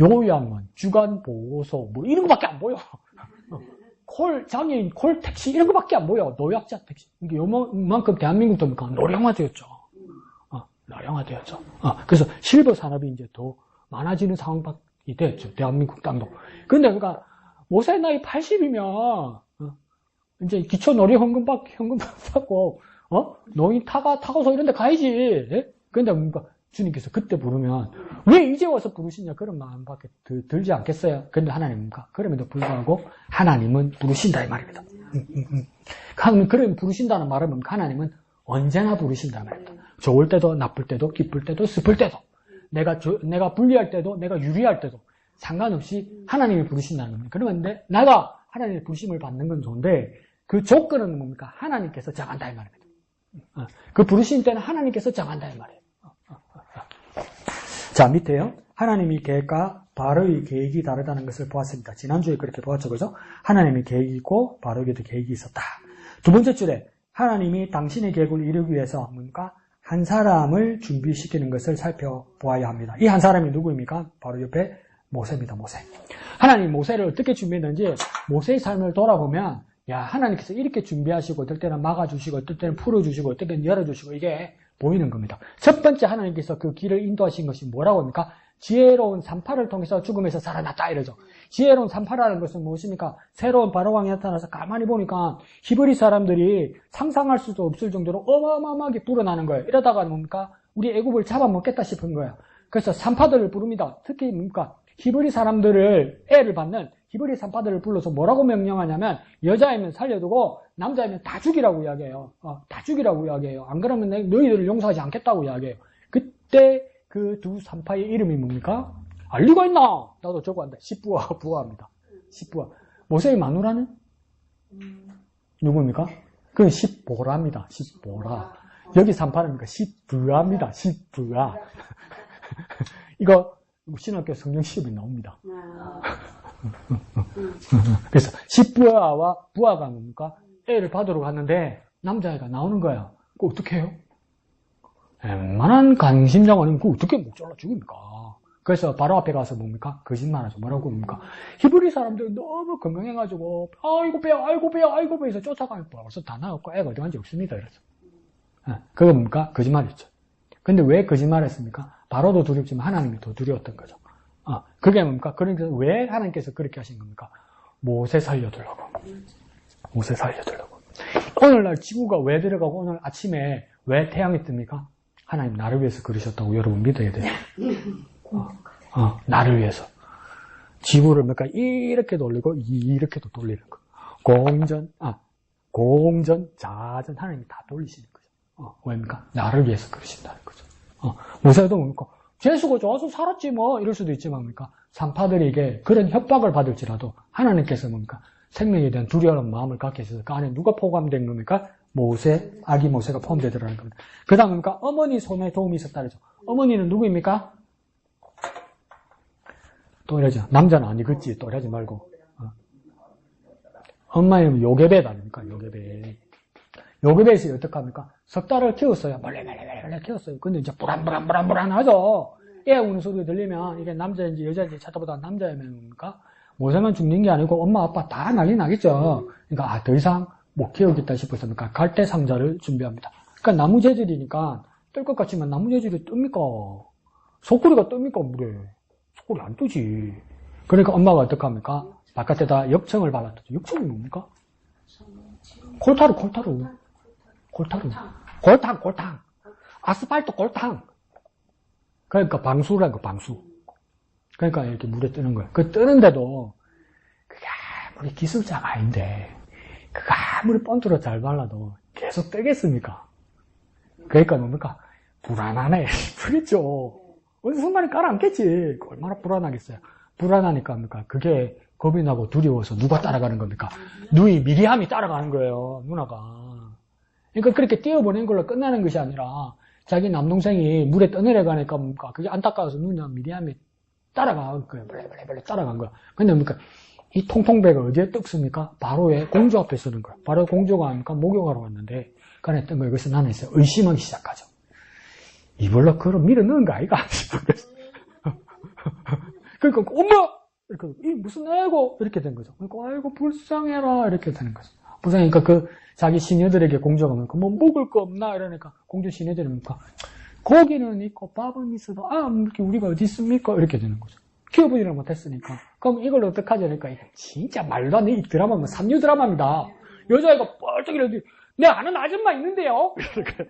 요양원, 주간보호소 이런 거밖에 안 보여. 장애인, 택시 이런 거밖에 안 보여. 노약자 택시. 이게 요만큼 대한민국도 노령화되었죠. 노령화되었죠. 그래서 실버 산업이 이제 더 많아지는 상황이 됐죠. 대한민국 땅도. 근데 그러니까 모세 나이 80이면 이제 기초 놀이 현금 받고 노인 타고서 이런 데 가야지. 예? 근데 뭔가 주님께서 그때 부르면 왜 이제 와서 부르시냐 그런 마음밖에 들지 않겠어요? 근데 하나님입니까? 그럼에도 불구하고 하나님은 부르신다 이 말입니다. 그럼 부르신다는 말은 뭡니까? 하나님은 언제나 부르신다 말입니다. 좋을 때도 나쁠 때도 기쁠 때도 슬플 때도 내가 불리할 때도 내가 유리할 때도 상관없이 하나님이 부르신다는 겁니다. 그런데 내가 하나님의 부르심을 받는 건 좋은데 그 조건은 뭡니까? 하나님께서 정한다 이 말입니다. 그 부르신 때는 하나님께서 정한다 이 말이에요. 자, 밑에요. 하나님의 계획과 바로의 계획이 다르다는 것을 보았습니다. 지난주에 그렇게 보았죠, 그죠? 하나님의 계획이 있고 바로에게도 계획이 있었다. 두 번째 줄에 하나님이 당신의 계획을 이루기 위해서 뭡니까? 한 사람을 준비시키는 것을 살펴보아야 합니다. 이 한 사람이 누구입니까? 바로 옆에 모세입니다. 모세. 하나님 모세를 어떻게 준비했는지 모세의 삶을 돌아보면 야, 하나님께서 이렇게 준비하시고, 어떨 때는 막아주시고, 어떨 때는 풀어주시고, 어떨 때는 열어주시고, 이게 보이는 겁니다. 첫 번째 하나님께서 그 길을 인도하신 것이 뭐라고 합니까? 지혜로운 산파를 통해서 죽음에서 살아났다, 이러죠. 지혜로운 산파라는 것은 무엇입니까? 새로운 바로왕이 나타나서 가만히 보니까 히브리 사람들이 상상할 수도 없을 정도로 어마어마하게 불어나는 거예요. 이러다가 뭡니까? 우리 애굽을 잡아먹겠다 싶은 거예요. 그래서 산파들을 부릅니다. 특히 뭡니까? 히브리 사람들을, 애를 받는 히브리 산파들을 불러서 뭐라고 명령하냐면, 여자이면 살려두고, 남자이면 다 죽이라고 이야기해요. 다 죽이라고 이야기해요. 안 그러면 너희들을 용서하지 않겠다고 이야기해요. 그때 그 두 산파의 이름이 뭡니까? 알 리가 있나? 나도 저거 한다. 십부와 부하입니다. 십부하. 모세의 마누라는? 누구입니까? 그건 십보라입니다. 십보라. 여기 산파는 십부하입니다. 십부하. 이거 신학교 성경 시험에 나옵니다. 그래서 십부하와 부하가 뭡니까? 애를 받으러 갔는데 남자애가 나오는 거야. 그거 어떻게 해요? 웬만한 강심장 아니면 그거 어떻게 목 잘라 죽입니까? 그래서 바로 앞에 가서 뭡니까? 거짓말하죠. 뭐라고 뭡니까? 히브리 사람들 너무 건강해가지고 아이고 배야 아이고 배야 아이고 배에서 쫓아가면 벌써 다 나왔고 애가 어디 간지 없습니다. 이래서 그거 뭡니까? 거짓말이었죠. 근데 왜 거짓말했습니까? 바로도 두렵지만 하나님이 더 두려웠던 거죠. 그게 뭡니까? 그러니까 왜 하나님께서 그렇게 하신 겁니까? 모세 살려두려고. 모세 살려두려고. 오늘날 지구가 왜 들어가고 오늘 아침에 왜 태양이 뜹니까? 하나님 나를 위해서 그러셨다고 여러분 믿어야 돼요. 나를 위해서. 지구를 뭡니까? 이렇게 돌리고 이렇게도 돌리는 거. 공전, 자전 하나님이 다 돌리시는 거죠. 왜입니까? 나를 위해서 그러신다는 거죠. 모세도 뭡니까? 재수가 좋아서 살았지 뭐 이럴 수도 있지만 뭡니까? 산파들에게 그런 협박을 받을지라도 하나님께서 뭡니까? 생명에 대한 두려운 마음을 갖게 해서 그 안에 누가 포함된 겁니까? 모세, 아기 모세가 포함되더라는 겁니다. 그 다음 뭡니까? 어머니 손에 도움이 있었다 그러죠. 어머니는 누구입니까? 또 이러죠. 남자는 아니겠지. 또 이러지 말고. 엄마는 요게벳 아닙니까? 요게벳. 요게벳이 어떡합니까? 석 달을 키웠어요. 몰래 키웠어요. 근데 이제 불안하죠. 애 우는 소리가 들리면 이게 남자인지 여자인지 찾아보다 남자이면 뭡니까? 모세만 죽는 게 아니고 엄마 아빠 다 난리 나겠죠. 그러니까 더 이상 못 키우겠다 싶어서 갈대 상자를 준비합니다. 그러니까 나무 재질이니까 뜰 것 같지만 나무 재질이 뜹니까? 소쿠리가 뜹니까 물에? 소쿠리 안 뜨지. 그러니까 엄마가 어떡합니까? 바깥에다 역청을 발랐죠. 역청이 뭡니까? 골타루. 골탕. 아스팔트 골탕. 그러니까 방수라는 거, 방수. 그러니까 이렇게 물에 뜨는 거예요. 그 뜨는데도 그게 아무리 기술자가 아닌데 그가 아무리 번트로 잘 발라도 계속 뜨겠습니까? 그러니까 뭡니까? 불안하네. 그렇죠. 어느 순간에 깔아앉겠지. 얼마나 불안하겠어요. 불안하니까 뭡니까? 그게 겁이 나고 두려워서 누가 따라가는 겁니까? 누이 미리암이 따라가는 거예요. 누나가. 그러니까 그렇게 띄워보낸 걸로 끝나는 것이 아니라 자기 남동생이 물에 떠내려가니까 뭡니까? 그게 안타까워서 누나 미리암이 따라간 거예요. 벌레 따라간 거야. 근데 뭡니까? 이 통통배가 어디에 떴습니까? 바로의 공주 앞에 서는 거야. 바로 공주가 아닙니까? 목욕하러 왔는데, 그 안에 뜬 거예요. 그래서 나는 있어요. 의심하기 시작하죠. 이걸로 그걸 밀어 넣은 거 아이가? 그러니까, 엄마! 이렇게, 이 무슨 애고? 이렇게 된 거죠. 그러니까, 아이고, 불쌍해라. 이렇게 되는 거죠. 불쌍하니까 자기 시녀들에게 공주가 뭡니까? 뭐 먹을 거 없나? 이러니까, 공주 시녀들이 뭡니까? 고기는 있고, 밥은 있어도, 이렇게 우리가 어디 있습니까? 이렇게 되는 거죠. 키워보지를 못했으니까. 그럼 이걸 어떡하지? 그러니까, 이게 진짜 말도 안 돼. 이 드라마는 삼류 드라마입니다. 여자애가 뻘떡 이러더니, 내 아는 아줌마 있는데요? 이렇게.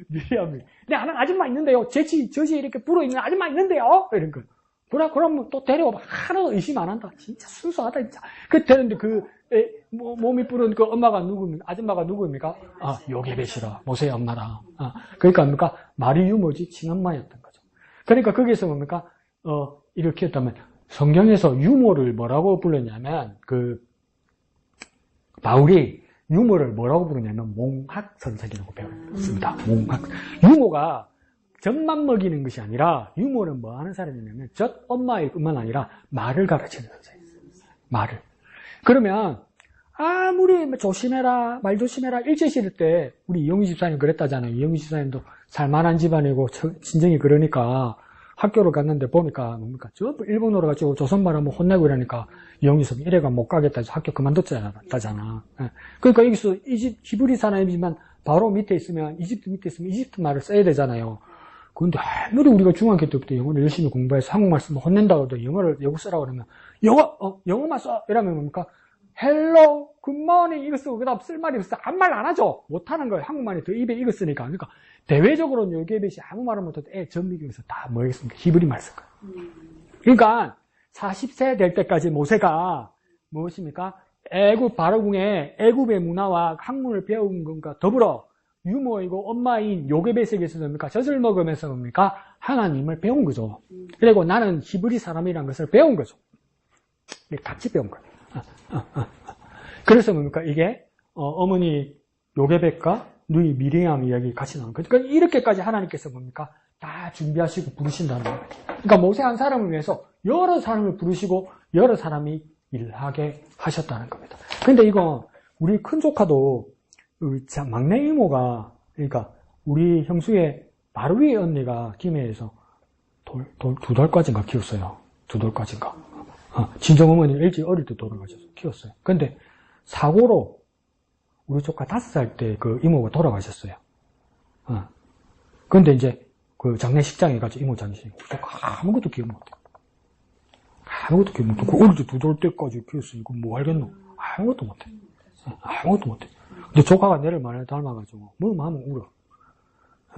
미리암이. 내 아는 아줌마 있는데요? 저시 이렇게 불어있는 아줌마 있는데요? 이런 거. 그래, 그럼 또 데려와봐. 하나도 의심 안 한다. 진짜 순수하다, 진짜. 되는데 몸이 불은 그 엄마가 누구입니까? 아줌마가 누구입니까? 요게벳이라. 모세의 엄마라. 그러니까 뭡니까? 말이 유머지 친엄마였던 거죠. 그러니까 거기에서 뭡니까? 이렇게 했다면, 성경에서 유머를 뭐라고 불렀냐면, 바울이 유머를 뭐라고 부르냐면, 몽학선생이라고 배웠습니다. 몽학. 유머가 젖만 먹이는 것이 아니라, 유머는 뭐 하는 사람이냐면, 젖 엄마일 뿐만 아니라, 말을 가르치는 선생입니다. 말을. 그러면, 아무리 조심해라, 말 조심해라, 일제시대 때, 우리 이영희 집사님 그랬다잖아요. 이영희 집사님도 살만한 집안이고, 친정이 그러니까, 학교를 갔는데 보니까 뭡니까? 전부 일본어로 가지고 조선말 하면 혼내고 이러니까 영희섭이 이래가 못 가겠다 해서 학교 그만뒀잖아. 예. 그러니까 여기서 히브리 사람이지만 바로 밑에 있으면 이집트 밑에 있으면 이집트 말을 써야 되잖아요. 그런데 아무리 우리가 중학교 때부터 영어를 열심히 공부해서 한국말 쓰면 혼낸다고 해도 영어 쓰라고 그러면 영어만 써! 이러면 뭡니까? 헬로, 굿모닝 이거 쓰고 그다음 쓸 말이 없어. 아무 말 안 하죠. 못하는 거예요. 한국말이 더 입에 익었으니까. 그러니까 대외적으로는 요괴벳이 아무 말을 못해도 전미경에서 다 뭐겠습니까? 히브리 말 쓸 거예요. 그러니까 40세 될 때까지 모세가 무엇입니까? 애굽 바로궁에 애굽의 문화와 학문을 배운 것과 더불어 유모이고 엄마인 요괴벳에게서 뭡니까? 젖을 먹으면서 뭡니까? 하나님을 배운 거죠. 그리고 나는 히브리 사람이라는 것을 배운 거죠. 같이 배운 거예요. 그래서 뭡니까? 이게 어머니 요괴벳과 누이 미리암 이야기 같이 나오는 거예요. 그러니까 이렇게까지 하나님께서 뭡니까? 다 준비하시고 부르신다는 거예요. 그러니까 모세 한 사람을 위해서 여러 사람을 부르시고 여러 사람이 일하게 하셨다는 겁니다. 근데 이거 우리 큰 조카도 막내 이모가 그러니까 우리 형수의 바로 위에 언니가 김해에서 2달까지인가 키웠어요. 2달까지인가. 친정어머니 일찍 어릴 때 돌아가셔서 키웠어요. 근데 사고로 우리 조카 5살 때 그 이모가 돌아가셨어요. 근데 이제 그 장례식장에 가서 이모 장례식 조카 아무것도 기억 못해. 아무것도 기억 못해. 그 어릴 때 2달 때까지 키웠으니 그 뭐 알겠노? 아무것도 못해. 아무것도 못해. 근데 조카가 내를 많이 닮아가지고 뭐 하면 울어.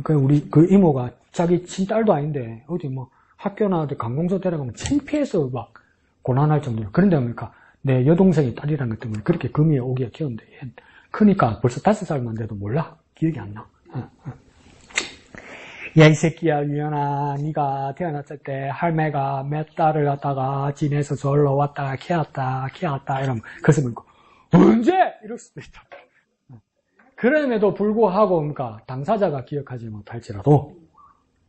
그러니까 우리 그 이모가 자기 친딸도 아닌데 어디 뭐 학교나 어디 관공서 데려가면 창피해서 막 고난할 정도로. 그런데 뭡니까? 내 여동생이 딸이라는 것 때문에 그렇게 금이에 오기가 귀여운데 크니까 벌써 5살만 돼도 몰라. 기억이 안 나. 야, 이 새끼야, 유연아, 네가 태어났을 때 할매가 몇 달을 갖다가 지내서 절로 왔다가 키웠다 이러면 그래서 뭐 언제? 이럴 수도 있다. 그럼에도 불구하고 뭡니까? 당사자가 기억하지 못할지라도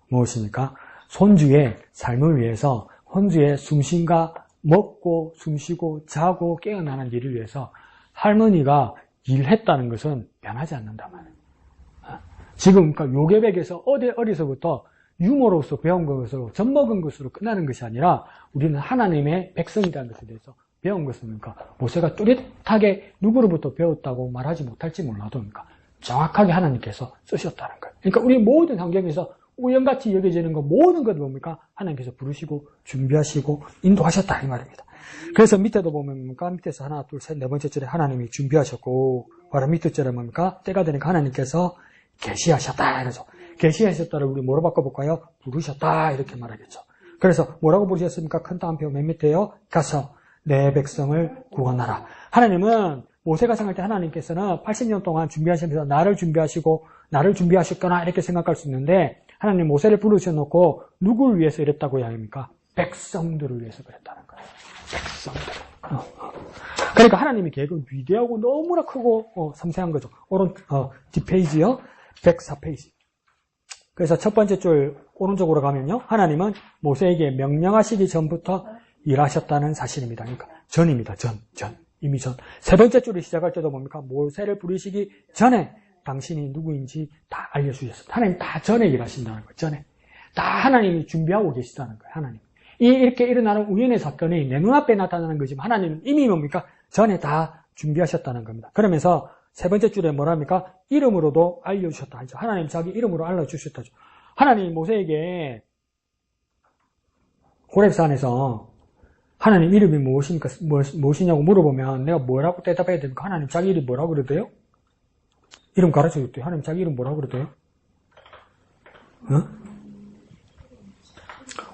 무엇입니까? 손주의 삶을 위해서 손주의 숨쉼과 먹고 숨쉬고 자고 깨어나는 일을 위해서 할머니가 일했다는 것은 변하지 않는단 말이에요. 지금 그러니까 요괴백에서 어디서부터 유머로서 배운 것으로 젖먹은 것으로 끝나는 것이 아니라 우리는 하나님의 백성이라는 것에 대해서 배운 것은 그러니까 모세가 뚜렷하게 누구로부터 배웠다고 말하지 못할지 몰라도 그러니까 정확하게 하나님께서 쓰셨다는 거예요. 그러니까 우리 모든 환경에서 우연같이 여겨지는 거 모든 것 뭡니까? 하나님께서 부르시고 준비하시고 인도하셨다 이 말입니다. 그래서 밑에도 보면 뭡니까? 밑에서 하나, 둘, 셋, 네 번째 줄에 하나님이 준비하셨고 바로 밑에 줄에 뭡니까? 때가 되니까 하나님께서 계시하셨다 이러죠. 계시하셨다를 우리 뭐로 바꿔볼까요? 부르셨다 이렇게 말하겠죠. 그래서 뭐라고 부르셨습니까? 큰 따옴표 맨 밑에요. 가서 내 백성을 구원하라. 하나님은 모세가 생각할 때 하나님께서는 80년 동안 준비하시면서 나를 준비하셨구나 이렇게 생각할 수 있는데 하나님 모세를 부르셔놓고 누구를 위해서 이랬다고 해야 합니까? 백성들을 위해서 그랬다는 거예요. 백성들. 그러니까 하나님의 계획은 위대하고 너무나 크고 섬세한 거죠. 뒷페이지요. 104페이지. 그래서 첫 번째 줄 오른쪽으로 가면요. 하나님은 모세에게 명령하시기 전부터 일하셨다는 사실입니다. 그러니까 전입니다. 전. 이미 전. 세 번째 줄을 시작할 때도 뭡니까? 모세를 부르시기 전에 당신이 누구인지 다 알려주셨습니다. 하나님 다 전에 일하신다는 거예요. 전에. 다 하나님이 준비하고 계시다는 거예요. 하나님. 이렇게 일어나는 우연의 사건이 내 눈앞에 나타나는 거지만 하나님은 이미 뭡니까? 전에 다 준비하셨다는 겁니다. 그러면서 세 번째 줄에 뭐랍니까? 이름으로도 알려주셨다 하죠. 하나님 자기 이름으로 알려주셨다죠. 하나님 모세에게 호렙산에서 하나님 이름이 무엇이냐고 물어보면 내가 뭐라고 대답해야 됩니까? 하나님 자기 이름 뭐라고 그러대요? 이름 가르쳐줬대요. 하나님 자기 이름 뭐라고 그러대요?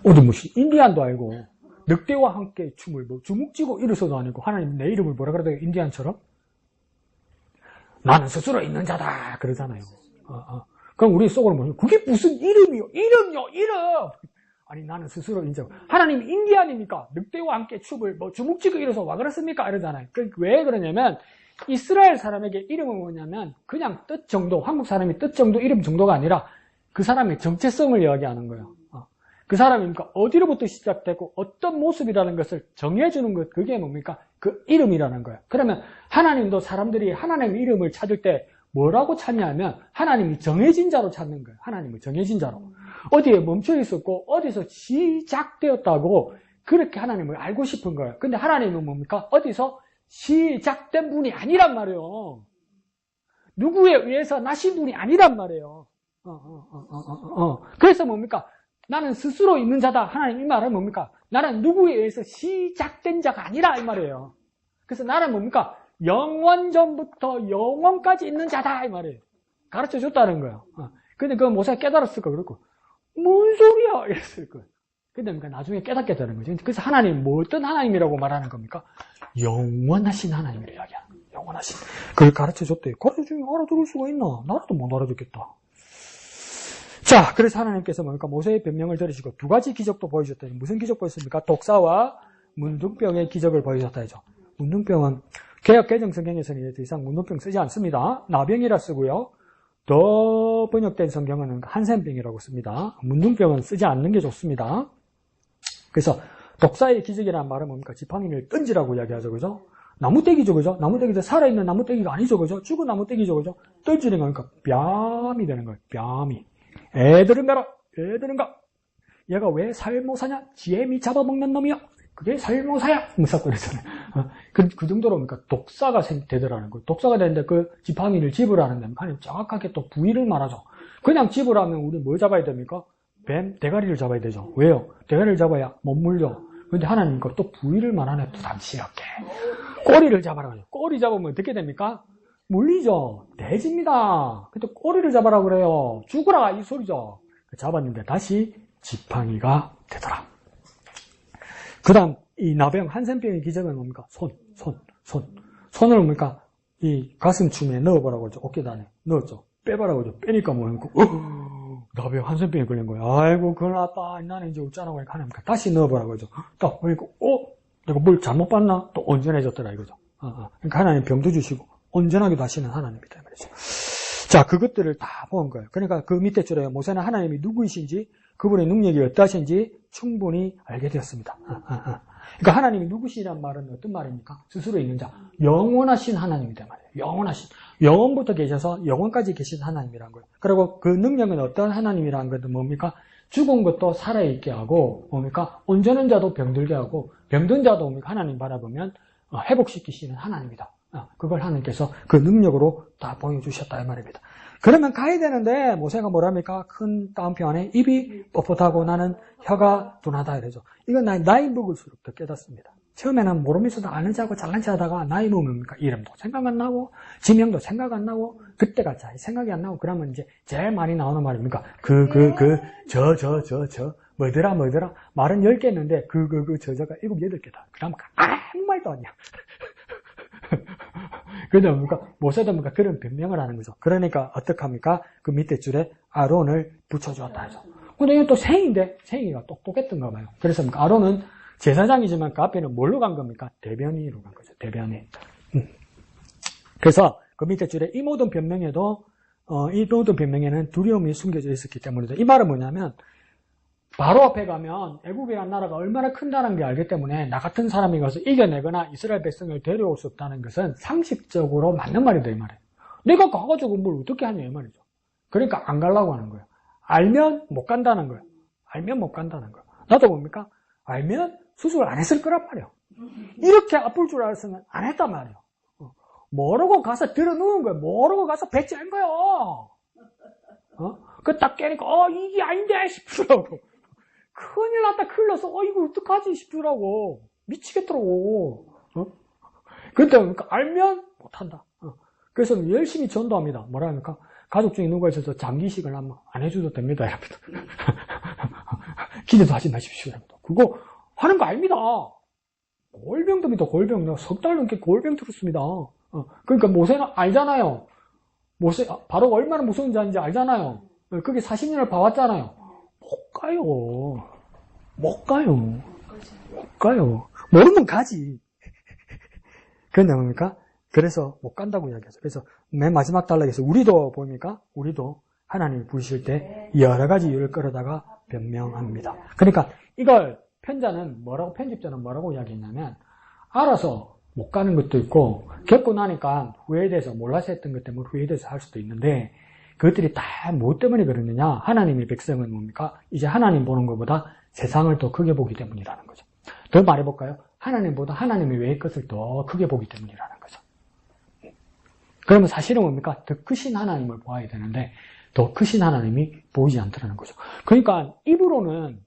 어디 무슨 인디안도 알고 늑대와 함께 춤을 주묵지고 이래서도 아니고 하나님 내 이름을 뭐라 그러대요? 인디안처럼? 나는 스스로 있는 자다 그러잖아요. 그럼 우리 속으로 뭐냐? 그게 무슨 이름이요? 이름요? 이름! 아니 나는 스스로 인정. 하나님 인디안입니까? 늑대와 함께 춤을 주묵지고 이래서 와 그렇습니까? 이러잖아요. 왜 그러냐면 이스라엘 사람에게 이름은 뭐냐면 그냥 뜻 정도, 한국 사람이 뜻 정도, 이름 정도가 아니라 그 사람의 정체성을 이야기하는 거예요. 그 사람이 그러니까 어디로부터 시작되고 어떤 모습이라는 것을 정해주는 것, 그게 뭡니까? 그 이름이라는 거예요. 그러면 하나님도 사람들이 하나님의 이름을 찾을 때 뭐라고 찾냐면 하나님이 정해진 자로 찾는 거예요. 하나님을 정해진 자로. 어디에 멈춰 있었고 어디서 시작되었다고 그렇게 하나님을 알고 싶은 거예요. 근데 하나님은 뭡니까? 어디서 시작된 분이 아니란 말이에요. 누구에 의해서 나신 분이 아니란 말이에요. 그래서 뭡니까? 나는 스스로 있는 자다. 하나님 이 말은 뭡니까? 나는 누구에 의해서 시작된 자가 아니라 이 말이에요. 그래서 나는 뭡니까? 영원 전부터 영원까지 있는 자다 이 말이에요. 가르쳐 줬다는 거예요. 근데 그 모세가 깨달았을 거 그렇고 뭔 소리야 이랬을 거예요. 근데 그러니까 나중에 깨닫게 되는 거죠. 그래서 하나님 뭐 어떤 하나님이라고 말하는 겁니까? 영원하신 하나님을 이야기하는 거예요. 영원하신. 그걸 가르쳐 줬대요. 가르쳐 주면 알아들을 수가 있나? 나라도 못 알아듣겠다. 자, 그래서 하나님께서 뭡니까? 모세의 변명을 들으시고 두 가지 기적도 보여주셨다. 무슨 기적 보였습니까? 독사와 문둥병의 기적을 보여주셨다 하죠. 문둥병은 개역 개정 성경에서는 더 이상 문둥병 쓰지 않습니다. 나병이라 쓰고요. 더 번역된 성경은 한센병이라고 씁니다. 문둥병은 쓰지 않는 게 좋습니다. 그래서 독사의 기적이라는 말은 뭡니까? 지팡이를 던지라고 이야기하죠. 그죠? 나무떼기죠. 그죠? 나무떼기죠. 살아있는 나무떼기가 아니죠. 그죠? 죽은 나무떼기죠. 그죠? 던지는 거니까 뺨이 되는 거예요. 뺨이. 애들은 가라. 애들은 가. 얘가 왜 살모사냐? 지혜미 잡아먹는 놈이야. 그게 살모사야. 무사거리잖아요. 그 정도로 그러니까 독사가 되더라는 거예요. 독사가 되는데 그 지팡이를 집으라는데 하나님 정확하게 또 부위를 말하죠. 그냥 집으라면 우리 뭐 잡아야 됩니까? 뱀 대가리를 잡아야 되죠. 왜요? 대가리를 잡아야 못 물려. 그런데 하나님 또 부위를 말하네. 또 당시럽게. 꼬리를 잡아라. 꼬리 잡으면 어떻게 됩니까? 물리죠. 돼지입니다. 근데 꼬리를 잡아라 그래요. 죽으라 이 소리죠. 잡았는데 다시 지팡이가 되더라. 그 다음 이 나병 한센병의 기적은 뭡니까? 손을 뭡니까? 이 가슴춤에 넣어보라고 그러죠. 어깨 안에 넣었죠. 빼봐라고 그러죠. 빼니까 뭐니까 나병 한센병에 걸린 거예요. 아이고 그걸 났다. 나는 이제 없잖아. 하니까 다시 넣어보라고 그러죠. 딱 보니까 내가 뭘 잘못 봤나? 또 온전해졌더라 이거죠. 그러니까 하나님 병도 주시고 온전하게 하시는 하나님이다 말이죠. 자, 그것들을 다 본 거예요. 그러니까 그 밑에 줄에 모세는 하나님이 누구이신지 그분의 능력이 어떠하신지 충분히 알게 되었습니다. 그러니까 하나님이 누구시란 말은 어떤 말입니까? 스스로 있는 자, 영원하신 하나님이다 말이에요. 영원하신, 영원부터 계셔서 영원까지 계신 하나님이란 거예요. 그리고 그 능력은 어떤 하나님이라는 것도 뭡니까? 죽은 것도 살아있게 하고 뭡니까? 온전한 자도 병들게 하고 병든 자도 뭡니까? 하나님 바라보면 회복시키시는 하나님이다. 그걸 하나님께서 그 능력으로 다 보여주셨다 이 말입니다. 그러면 가야 되는데 모세가 뭐랍니까? 큰 따옴표 안에 입이 뻣뻣하고 나는 혀가 둔하다 이러죠. 이건 나이 먹을수록 더 깨닫습니다. 처음에는 모르면서도 아는 자고 잘난 체 하다가 나이 먹으면 이름도 생각 안 나고 지명도 생각 안 나고 그때가 잘 생각이 안 나고 그러면 이제 제일 많이 나오는 말입니까? 뭐더라 말은 10개 했는데 저가 7, 8개다. 그러면 아무 말도 안 해. 그러다 보니까 모세도 뭡니까? 그런 변명을 하는 거죠. 그러니까 어떡합니까? 그 밑에 줄에 아론을 붙여주었다 하죠. 근데 이건 또 생인데 생이가 똑똑했던가 봐요. 그래서 아론은 제사장이지만 그 앞에는 뭘로 간 겁니까? 대변인으로 간 거죠. 대변인. 그래서 그 밑에 줄에 이 모든 변명에도 이 모든 변명에는 두려움이 숨겨져 있었기 때문이죠. 이 말은 뭐냐면 바로 앞에 가면 애국이라는 나라가 얼마나 큰다는 게 알기 때문에 나 같은 사람이 가서 이겨내거나 이스라엘 백성을 데려올 수 없다는 것은 상식적으로 맞는 말이다 이 말이에요. 내가 가가지고 뭘 어떻게 하냐 이 말이죠. 그러니까 안 가려고 하는 거예요. 알면 못 간다는 거예요. 알면 못 간다는 거예요. 나도 뭡니까? 알면 수술을 안 했을 거란 말이에요. 이렇게 아플 줄 알았으면 안 했단 말이에요. 모르고 가서 들어누운 거예요. 모르고 가서 배째인 거예요. 그 딱 깨니까 이게 아닌데 싶더라고. 큰일 났다, 큰일 났어. 이거 어떡하지 싶더라고. 미치겠더라고. 그때 그러니까 알면 못한다. 그래서 열심히 전도합니다. 뭐라 합니까? 가족 중에 누가 있어서 장기식을 하면 안 해줘도 됩니다. 이랍니다. 기대도 하지 마십시오. 이랍니다. 그거 하는 거 아닙니다. 골병듭니다, 골병. 내가 석 달 넘게 골병 들었습니다. 그러니까 모세는 알잖아요. 모세, 바로 얼마나 무서운 자인지 알잖아요. 그게 40년을 봐왔잖아요. 못 가요. 모르면 가지. 그런데 뭡니까? 그래서 못 간다고 이야기하죠. 그래서 맨 마지막 단락에서 우리도 보입니까? 우리도 하나님을 부르실 때 여러 가지 이유를 끌어다가 변명합니다. 그러니까 이걸 편집자는 뭐라고 이야기했냐면 알아서 못 가는 것도 있고 겪고 나니까 후회돼서 몰라서 했던 것 때문에 후회돼서 할 수도 있는데 그것들이 다 뭐 때문에 그러느냐? 하나님의 백성은 뭡니까? 이제 하나님 보는 것보다 세상을 더 크게 보기 때문이라는 거죠. 더 말해볼까요? 하나님보다 하나님의 외의 것을 더 크게 보기 때문이라는 거죠. 그러면 사실은 뭡니까? 더 크신 하나님을 보아야 되는데 더 크신 하나님이 보이지 않더라는 거죠. 그러니까 입으로는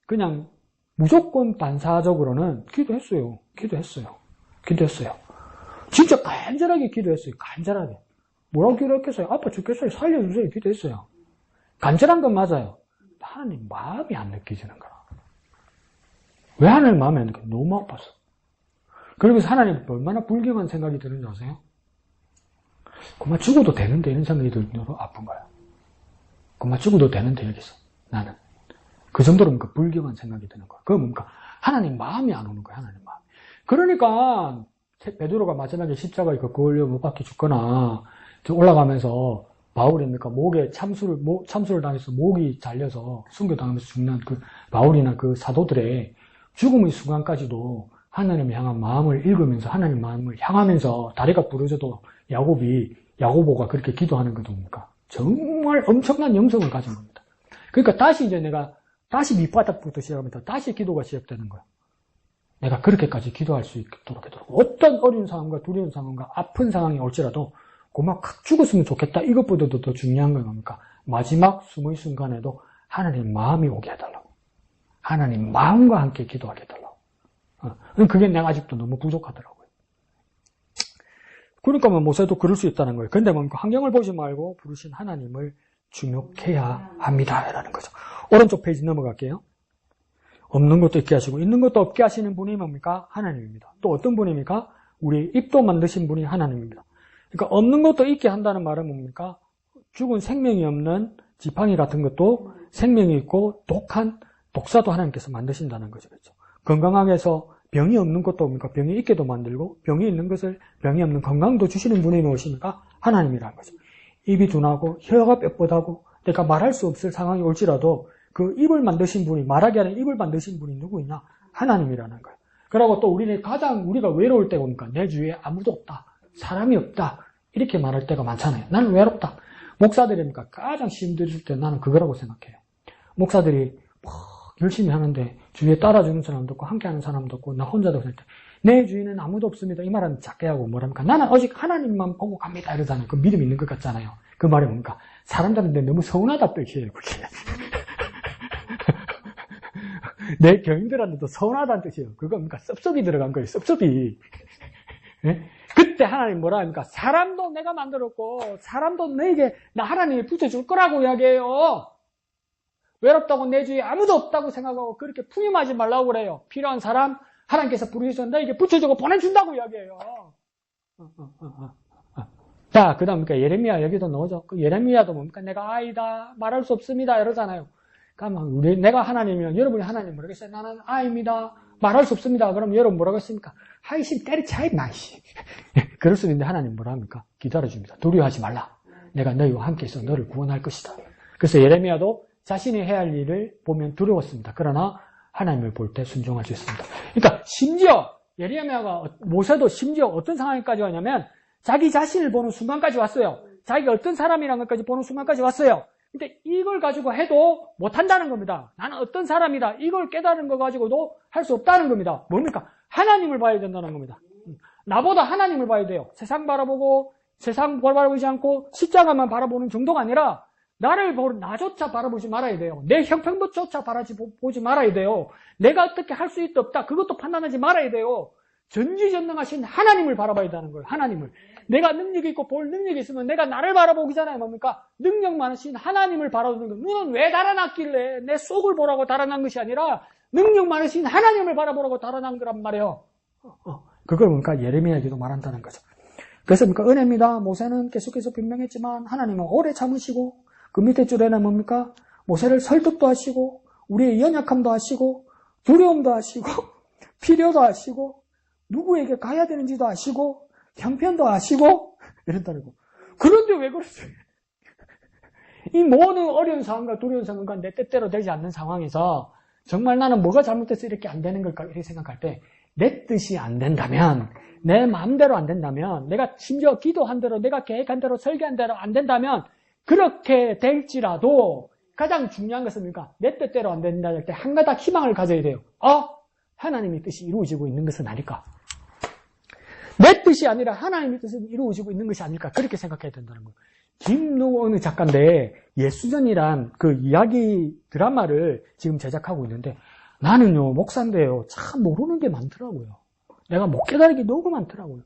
그냥 무조건 반사적으로는 기도했어요. 진짜 간절하게 기도했어요. 간절하게. 뭐라고 기도했겠어요? 아파 죽겠어요. 살려주세요. 기도했어요. 간절한 건 맞아요. 하나님 마음이 안 느껴지는 거라. 왜 하나님 마음이 안 느껴져? 너무 아팠어. 그러면서 하나님 얼마나 불경한 생각이 드는지 아세요? 그만 죽어도 되는데 이런 생각이 들도록 아픈 거야. 그만 죽어도 되는데 여기서 나는. 그 정도로 그 불경한 생각이 드는 거야. 그건 뭡니까? 하나님 마음이 안 오는 거야. 하나님 마음. 그러니까 베드로가 마지막에 십자가에 걸려 못 박혀 죽거나 올라가면서 바울입니까? 목에 참수를 당해서 목이 잘려서 순교당하면서 죽는 그 바울이나 그 사도들의 죽음의 순간까지도 하나님을 향한 마음을 읽으면서 하나님 마음을 향하면서 다리가 부러져도 야고보가 그렇게 기도하는 것입니까? 정말 엄청난 영성을 가진 겁니다. 그러니까 다시 밑바닥부터 시작하면서 다시 기도가 시작되는 거예요. 내가 그렇게까지 기도할 수 있도록 하도록. 어떤 어려운 상황과 두려운 상황과 아픈 상황이 올지라도 고막 확 죽었으면 좋겠다. 이것보다도 더 중요한 건 뭡니까? 마지막 숨의 순간에도 하나님 마음이 오게 해달라고. 하나님 마음과 함께 기도하게 해달라고. 그게 내가 아직도 너무 부족하더라고요. 그러니까 모세도 그럴 수 있다는 거예요. 근데 뭡니까? 환경을 보지 말고 부르신 하나님을 주목해야 합니다. 라는 거죠. 오른쪽 페이지 넘어갈게요. 없는 것도 있게 하시고 있는 것도 없게 하시는 분이 뭡니까? 하나님입니다. 또 어떤 분입니까? 우리 입도 만드신 분이 하나님입니다. 그러니까 없는 것도 있게 한다는 말은 뭡니까? 죽은 생명이 없는 지팡이 같은 것도 생명이 있고 독한 독사도 하나님께서 만드신다는 거죠. 그렇죠? 건강하게 해서 병이 없는 것도 뭡니까? 병이 있게도 만들고 병이 있는 것을 병이 없는 건강도 주시는 분이 무엇입니까? 하나님이라는 거죠. 입이 둔하고 혀가 뻣뻣하고 내가 말할 수 없을 상황이 올지라도 그 입을 만드신 분이, 말하게 하는 입을 만드신 분이 누구냐? 하나님이라는 거예요. 그리고 또 우리가 외로울 때가 뭡니까? 내 주위에 아무도 없다. 사람이 없다. 이렇게 말할 때가 많잖아요. 나는 외롭다. 목사들이니까 가장 힘들 때 나는 그거라고 생각해요. 목사들이 열심히 하는데 주위에 따라주는 사람도 없고 함께하는 사람도 없고 나 혼자도 할 때 내 주위에는 아무도 없습니다. 이 말은 작게 하고 뭐랍니까? 나는 오직 하나님만 보고 갑니다. 이러잖아요. 그 믿음 있는 것 같잖아요. 그 말이 뭡니까? 사람들한테 너무 서운하다 뜻이에요. 그게. 내 교인들한테도 서운하다는 뜻이에요. 그거 뭡니까? 섭섭이 들어간 거예요. 섭섭이. 네? 그때 하나님 뭐라 합니까? 사람도 내가 만들었고 사람도 내게 나 하나님이 붙여줄 거라고 이야기해요. 외롭다고 내 주위에 아무도 없다고 생각하고 그렇게 풍임하지 말라고 그래요. 필요한 사람 하나님께서 부르셔서 너에게 붙여주고 보내준다고 이야기해요. 자, 그 다음 예레미야 여기도 넣어줘. 그 예레미야도 뭡니까? 내가 아이다. 말할 수 없습니다. 이러잖아요. 그러면 내가 하나님이면 여러분이 하나님 모르겠어요. 나는 아이입니다. 말할 수 없습니다. 그럼 여러분 뭐라고 했습니까? 하이신 때려쳐 임마. 그럴 수 있는데 하나님 뭐라 합니까? 기다려줍니다. 두려워하지 말라. 내가 너희와 함께 있어 너를 구원할 것이다. 그래서 예레미야도 자신이 해야 할 일을 보면 두려웠습니다. 그러나 하나님을 볼 때 순종할 수 있습니다. 그러니까 심지어 예레미야가 모세도 심지어 어떤 상황까지 왔냐면 자기 자신을 보는 순간까지 왔어요. 자기가 어떤 사람이라는 것까지 보는 순간까지 왔어요. 근데 이걸 가지고 해도 못한다는 겁니다. 나는 어떤 사람이다. 이걸 깨달은 거 가지고도 할 수 없다는 겁니다. 뭡니까? 하나님을 봐야 된다는 겁니다. 나보다 하나님을 봐야 돼요. 세상 바라보고 세상 바라보지 않고 십자가만 바라보는 정도가 아니라 나조차 바라보지 말아야 돼요. 내 형편조차 보지 말아야 돼요. 내가 어떻게 할 수 있다 없다 그것도 판단하지 말아야 돼요. 전지전능하신 하나님을 바라봐야 되는 거예요. 하나님을. 내가 능력이 있고 볼 능력이 있으면 내가 나를 바라보기 전에 뭡니까? 능력 많으신 하나님을 바라보는 거예요. 눈은 왜 달아났길래 내 속을 보라고 달아난 것이 아니라 능력 많으신 하나님을 바라보라고 달아난 거란 말이에요. 그걸 뭡니까? 예레미야에도 말한다는 거죠. 그래서 뭡니까? 은혜입니다. 모세는 계속해서 변명했지만 하나님은 오래 참으시고 그 밑에 줄에는 뭡니까? 모세를 설득도 하시고 우리의 연약함도 하시고 두려움도 하시고 필요도 하시고 누구에게 가야 되는지도 아시고 형편도 아시고 이런다는 거. 그런데 왜 그러세요? 이 모든 어려운 상황과 두려운 상황과 내 뜻대로 되지 않는 상황에서 정말 나는 뭐가 잘못돼서 이렇게 안 되는 걸까 이렇게 생각할 때 내 뜻이 안 된다면 내 마음대로 안 된다면 내가 심지어 기도한 대로 내가 계획한 대로 설계한 대로 안 된다면 그렇게 될지라도 가장 중요한 것은 뭡니까? 내 뜻대로 안 된다 할 때 한 가닥 희망을 가져야 돼요. 하나님의 뜻이 이루어지고 있는 것은 아닐까? 내 뜻이 아니라 하나님의 뜻이 이루어지고 있는 것이 아닐까? 그렇게 생각해야 된다는 거예요. 김노원 작가인데 예수전이란 그 이야기 드라마를 지금 제작하고 있는데 나는요 목사인데요 참 모르는 게 많더라고요. 내가 못 깨달은 게 너무 많더라고요.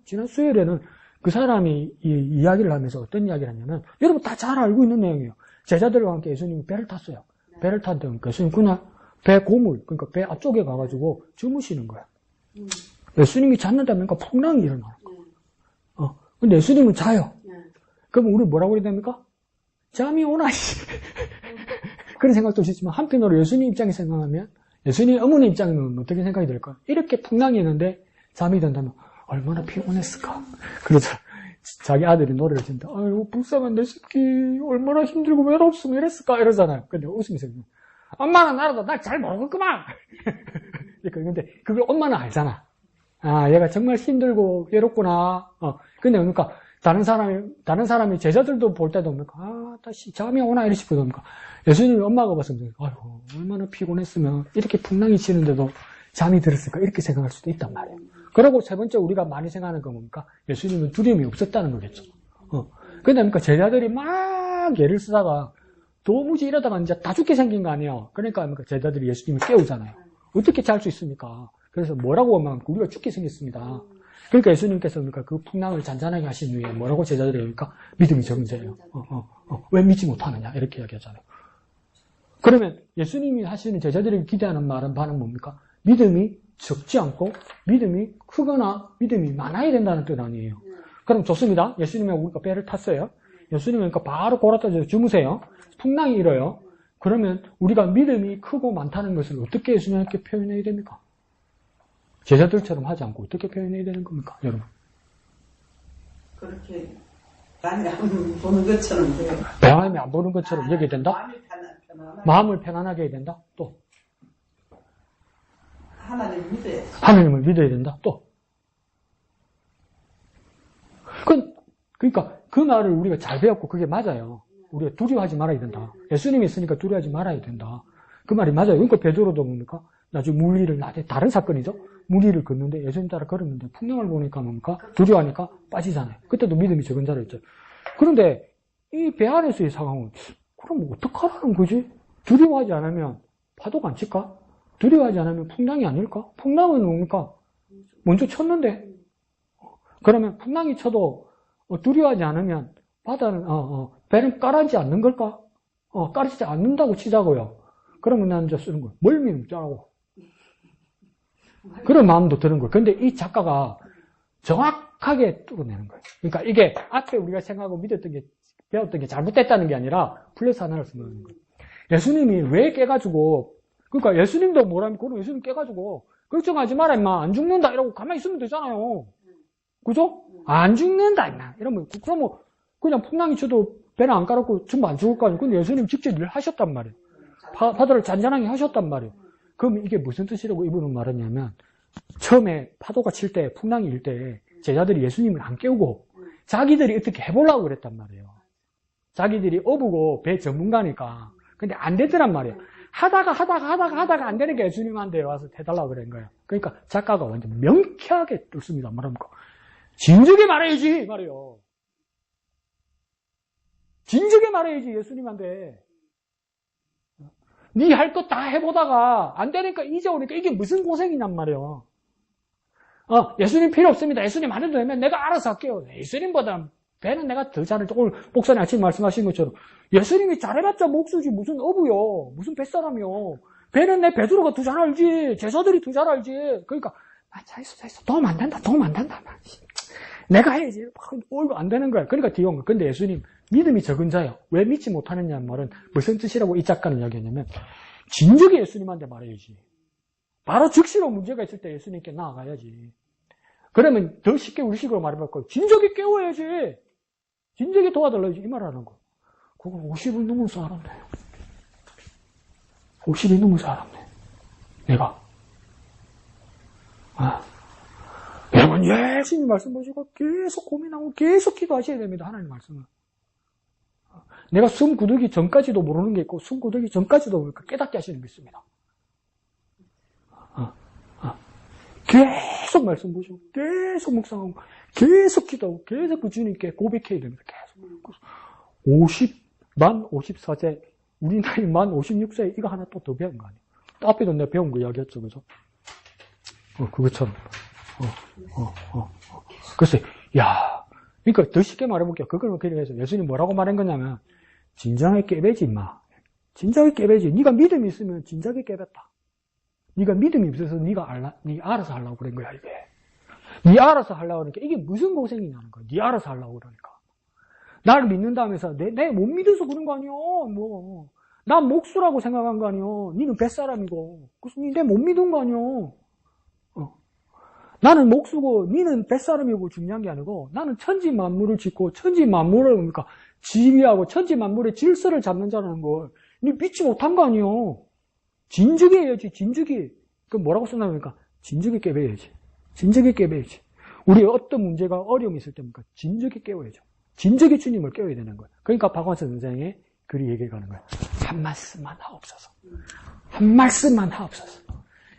지난 수요일에는 그 사람이 이 이야기를 하면서 어떤 이야기를 하냐면 여러분 다 잘 알고 있는 내용이에요. 제자들과 함께 예수님이 배를 탔어요. 배를 탔다니까 예수님 그날 배 고물 그러니까 배 앞쪽에 가가지고 주무시는 거야. 예수님이 잤는다니까 풍랑이 일어나는 거야. 근데 예수님은 자요. 그럼 우리 뭐라고 그래야 됩니까? 잠이 오나 그런 생각도 있지만 한편으로 예수님 입장에서 생각하면 예수님 어머니 입장에는 어떻게 생각이 들까? 이렇게 풍랑이 있는데 잠이 든다면 얼마나 피곤했을까? 그래서 자기 아들이 노래를 듣는다. 아이고 불쌍한 내 새끼 얼마나 힘들고 외롭으면 이랬을까? 이러잖아요. 근데 웃으면서 엄마는 나라도 날 잘 모르겠구만. 근데 그걸 엄마는 알잖아. 얘가 정말 힘들고 외롭구나. 근데 그러니까 다른 사람이 제자들도 볼 때도 뭡니까? 다시 잠이 오나 이러시고 뭡니까? 예수님이 엄마가 봤으면 아이고 얼마나 피곤했으면 이렇게 풍랑이 치는데도 잠이 들었을까? 이렇게 생각할 수도 있단 말이에요. 그리고 세 번째 우리가 많이 생각하는 건 뭡니까? 예수님은 두려움이 없었다는 거겠죠. 근데 그러니까 제자들이 막 예를 쓰다가 도무지 이러다가 이제 다 죽게 생긴 거 아니에요. 그러니까 제자들이 예수님을 깨우잖아요. 어떻게 잘 수 있습니까? 그래서 뭐라고 하면 우리가 죽게 생겼습니다. 그러니까 예수님께서 그 풍랑을 잔잔하게 하신 이유에 뭐라고 제자들이 그러니까 믿음이 적은 자예요. 왜 믿지 못하느냐 이렇게 이야기하잖아요. 그러면 예수님이 하시는 제자들이 기대하는 바는 뭡니까? 믿음이 적지 않고 믿음이 크거나 믿음이 많아야 된다는 뜻 아니에요. 그럼 좋습니다. 예수님하고 우리가 배를 탔어요. 예수님은 그러니까 바로 골아떨어져 주무세요. 풍랑이 일어요. 그러면 우리가 믿음이 크고 많다는 것을 어떻게 예수님께 표현해야 됩니까? 제자들처럼 하지 않고 어떻게 표현해야 되는 겁니까, 여러분? 그렇게 많이 안 보는 것처럼 돼요. 마음이 안 보는 것처럼 얘기해야 된다? 마음을 편안하게 해야 된다? 또? 하나님을 믿어야 돼. 하나님을 믿어야 된다? 또? 그러니까 그 말을 우리가 잘 배웠고 그게 맞아요. 우리가 두려워하지 말아야 된다. 예수님이 있으니까 두려워하지 말아야 된다. 그 말이 맞아요. 그러니까 베드로도 뭡니까? 나중에 물 위를 다른 사건이죠. 물 위를 걷는데 예수님 따라 걸었는데 풍랑을 보니까 뭡니까? 두려워하니까 빠지잖아요. 그때도 믿음이 적은 자로 있죠. 그런데 이 배 안에서의 상황은 그럼 어떡하라는 거지? 두려워하지 않으면 파도가 안 칠까? 두려워하지 않으면 풍랑이 아닐까? 풍랑은 뭡니까? 먼저 쳤는데 그러면 풍랑이 쳐도 두려워하지 않으면 바다는 배는 깔아지 않는 걸까? 깔아지 않는다고 치자고요. 그러면 나는 이제 쓰는 거예요. 멀미는 짜라고. 그런 마음도 드는 거예요. 근데 이 작가가 정확하게 뚫어내는 거예요. 그러니까 이게 앞에 우리가 생각하고 믿었던 게 배웠던 게 잘못됐다는 게 아니라 플러스 하나를 쓰는 거예요. 예수님이 왜 깨가지고 그러니까 예수님도 뭐랍니까? 그럼 예수님 깨가지고 걱정하지 마라 임마 안 죽는다 이러고 가만히 있으면 되잖아요. 그죠? 안 죽는다 임마 이러면 그러면 그냥 풍랑이 쳐도 배는 안 깔았고 전부 안 죽을 거 아니에요. 근데 예수님 직접 일을 하셨단 말이에요. 바다를 잔잔하게 하셨단 말이에요. 그럼 이게 무슨 뜻이라고 이분은 말했냐면 처음에 파도가 칠 때 풍랑이 일 때 제자들이 예수님을 안 깨우고 자기들이 어떻게 해보려고 그랬단 말이에요. 자기들이 어부고 배 전문가니까. 근데 안 되더란 말이에요. 하다가 안 되니까 예수님한테 와서 해달라고 그런 거예요. 그러니까 작가가 완전 명쾌하게 뚫습니다. 말합니까? 진즉에 말해야지 말이에요. 진즉에 말해야지 예수님한테. 네 할 것 다 해보다가 안 되니까 이제 오니까 이게 무슨 고생이냔 말이에요. 예수님 필요 없습니다. 예수님 안 해도 되면 내가 알아서 할게요. 예수님보다 배는 내가 더 잘할지. 오늘 목사님 아침 말씀하신 것처럼 예수님이 잘해봤자 목수지 무슨 어부요. 무슨 뱃사람이요. 배는 내 베드로가 더 잘 알지. 제자들이 더 잘 알지. 그러니까 잘했어. 도움 안 된다. 내가 해야지. 이거 안 되는 거야. 그러니까 뒤에 온 거야. 근데 예수님 믿음이 적은 자예요. 왜 믿지 못하느냐 말은 무슨 뜻이라고 이 작가는 이야기했냐면 진즉에 예수님한테 말해야지. 바로 즉시로 문제가 있을 때 예수님께 나아가야지. 그러면 더 쉽게 우리식으로 말해볼 거예요. 진즉에 깨워야지. 진즉에 도와달라야지. 이 말하는 거. 그거 50을 넘은 사람네. 50이 넘은 사람네. 내가. 여러분 열심히 말씀 보시고 계속 고민하고 계속 기도하셔야 됩니다. 하나님 말씀을. 내가 숨 굳기 전까지도 모르는 게 있고 숨 굳기 전까지도 깨닫게 하시는 게 있습니다. 계속 말씀 보시고 계속 묵상하고 계속 기도하고 계속 그 주님께 고백해야 됩니다. 계속. 만 54세 우리 나이 만 56세 이거 하나 또 더 배운 거 아니에요? 앞에도 내가 배운 거 이야기했죠. 그죠? 그것처럼. 글쎄, 그러니까 더 쉽게 말해볼게요. 그걸 그렇게 해서 예수님 뭐라고 말한 거냐면, 진정하게 깨배지, 임마. 진정하게 깨배지. 네가 믿음이 있으면 진작에 깨봤다. 네가 믿음이 없어서 네가 알아서 하려고 그런 거야, 이게. 네 알아서 하려고 그러니까 이게 무슨 고생이냐는 거야. 네 알아서 하려고 그러니까. 나를 믿는다면서 내 못 믿어서 그런 거 아니야. 뭐. 난 목수라고 생각한 거 아니야. 니는 뱃사람이고. 그래서 니 내 못 믿은 거 아니야. 나는 목수고 니는 뱃사람이고 중요한 게 아니고 나는 천지 만물을 짓고 천지 만물을 그러니까 지휘하고 천지 만물의 질서를 잡는 자라는 걸 니 믿지 못한 거 아니요. 진즉에 해야지. 진즉에. 그 뭐라고 쓴다니까 진즉에 깨배야지. 진즉에 깨배야지. 우리 어떤 문제가 어려움이 있을 때입니까? 진즉에 깨워야죠. 진즉에 주님을 깨워야 되는 거예요. 그러니까 박원선 선생의 글이 얘기하는 거예요. 한 말씀만 하옵소서. 한 말씀만 하옵소서.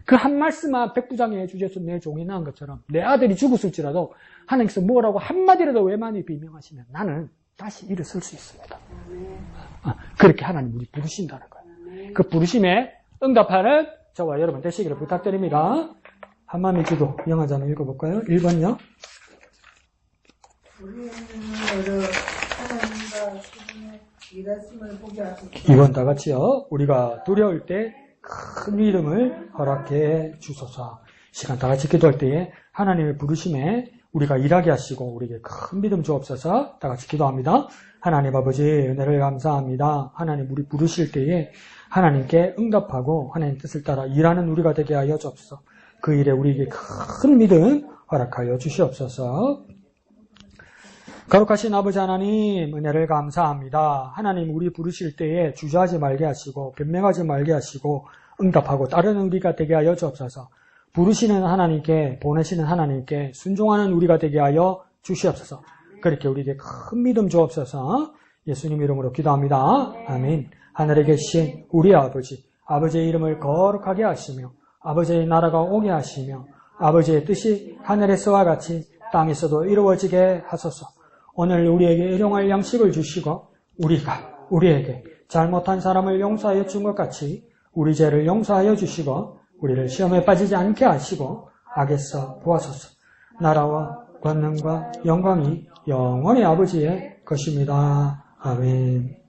그 한 말씀만 백부장에 주셔서 내 종이 낳은 것처럼 내 아들이 죽었을지라도 하나님께서 뭐라고 한마디라도 외만히 비명하시면 나는 다시 일어설 수 있습니다. 그렇게 하나님 우리 부르신다는 거예요. 그 부르심에 응답하는 저와 여러분 되시기를 부탁드립니다. 한마음의 기도 영화자 한번 읽어볼까요? 1번요. 우리는 하나님과 주님의 일하심을 보게 하소서. 2번 다 같이요. 우리가 두려울 때 큰 믿음을 허락해 주소서. 시간 다 같이 기도할 때에 하나님의 부르심에 우리가 일하게 하시고 우리에게 큰 믿음 주옵소서. 다 같이 기도합니다. 하나님 아버지 은혜를 감사합니다. 하나님 우리 부르실 때에 하나님께 응답하고 하나님 뜻을 따라 일하는 우리가 되게 하여 주옵소서. 그 일에 우리에게 큰 믿음 허락하여 주시옵소서. 거룩하신 아버지 하나님 은혜를 감사합니다. 하나님 우리 부르실 때에 주저하지 말게 하시고 변명하지 말게 하시고 응답하고 따르는 우리가 되게 하여 주옵소서. 부르시는 하나님께 보내시는 하나님께 순종하는 우리가 되게 하여 주시옵소서. 그렇게 우리에게 큰 믿음 주옵소서. 예수님 이름으로 기도합니다. 아멘. 하늘에 계신 우리 아버지, 아버지의 이름을 거룩하게 하시며 아버지의 나라가 오게 하시며 아버지의 뜻이 하늘에서와 같이 땅에서도 이루어지게 하소서. 오늘 우리에게 일용할 양식을 주시고 우리가 우리에게 잘못한 사람을 용서하여 준 것 같이 우리 죄를 용서하여 주시고 우리를 시험에 빠지지 않게 하시고 악에서 구하소서. 나라와 권능과 영광이 영원히 아버지의 것입니다. 아멘.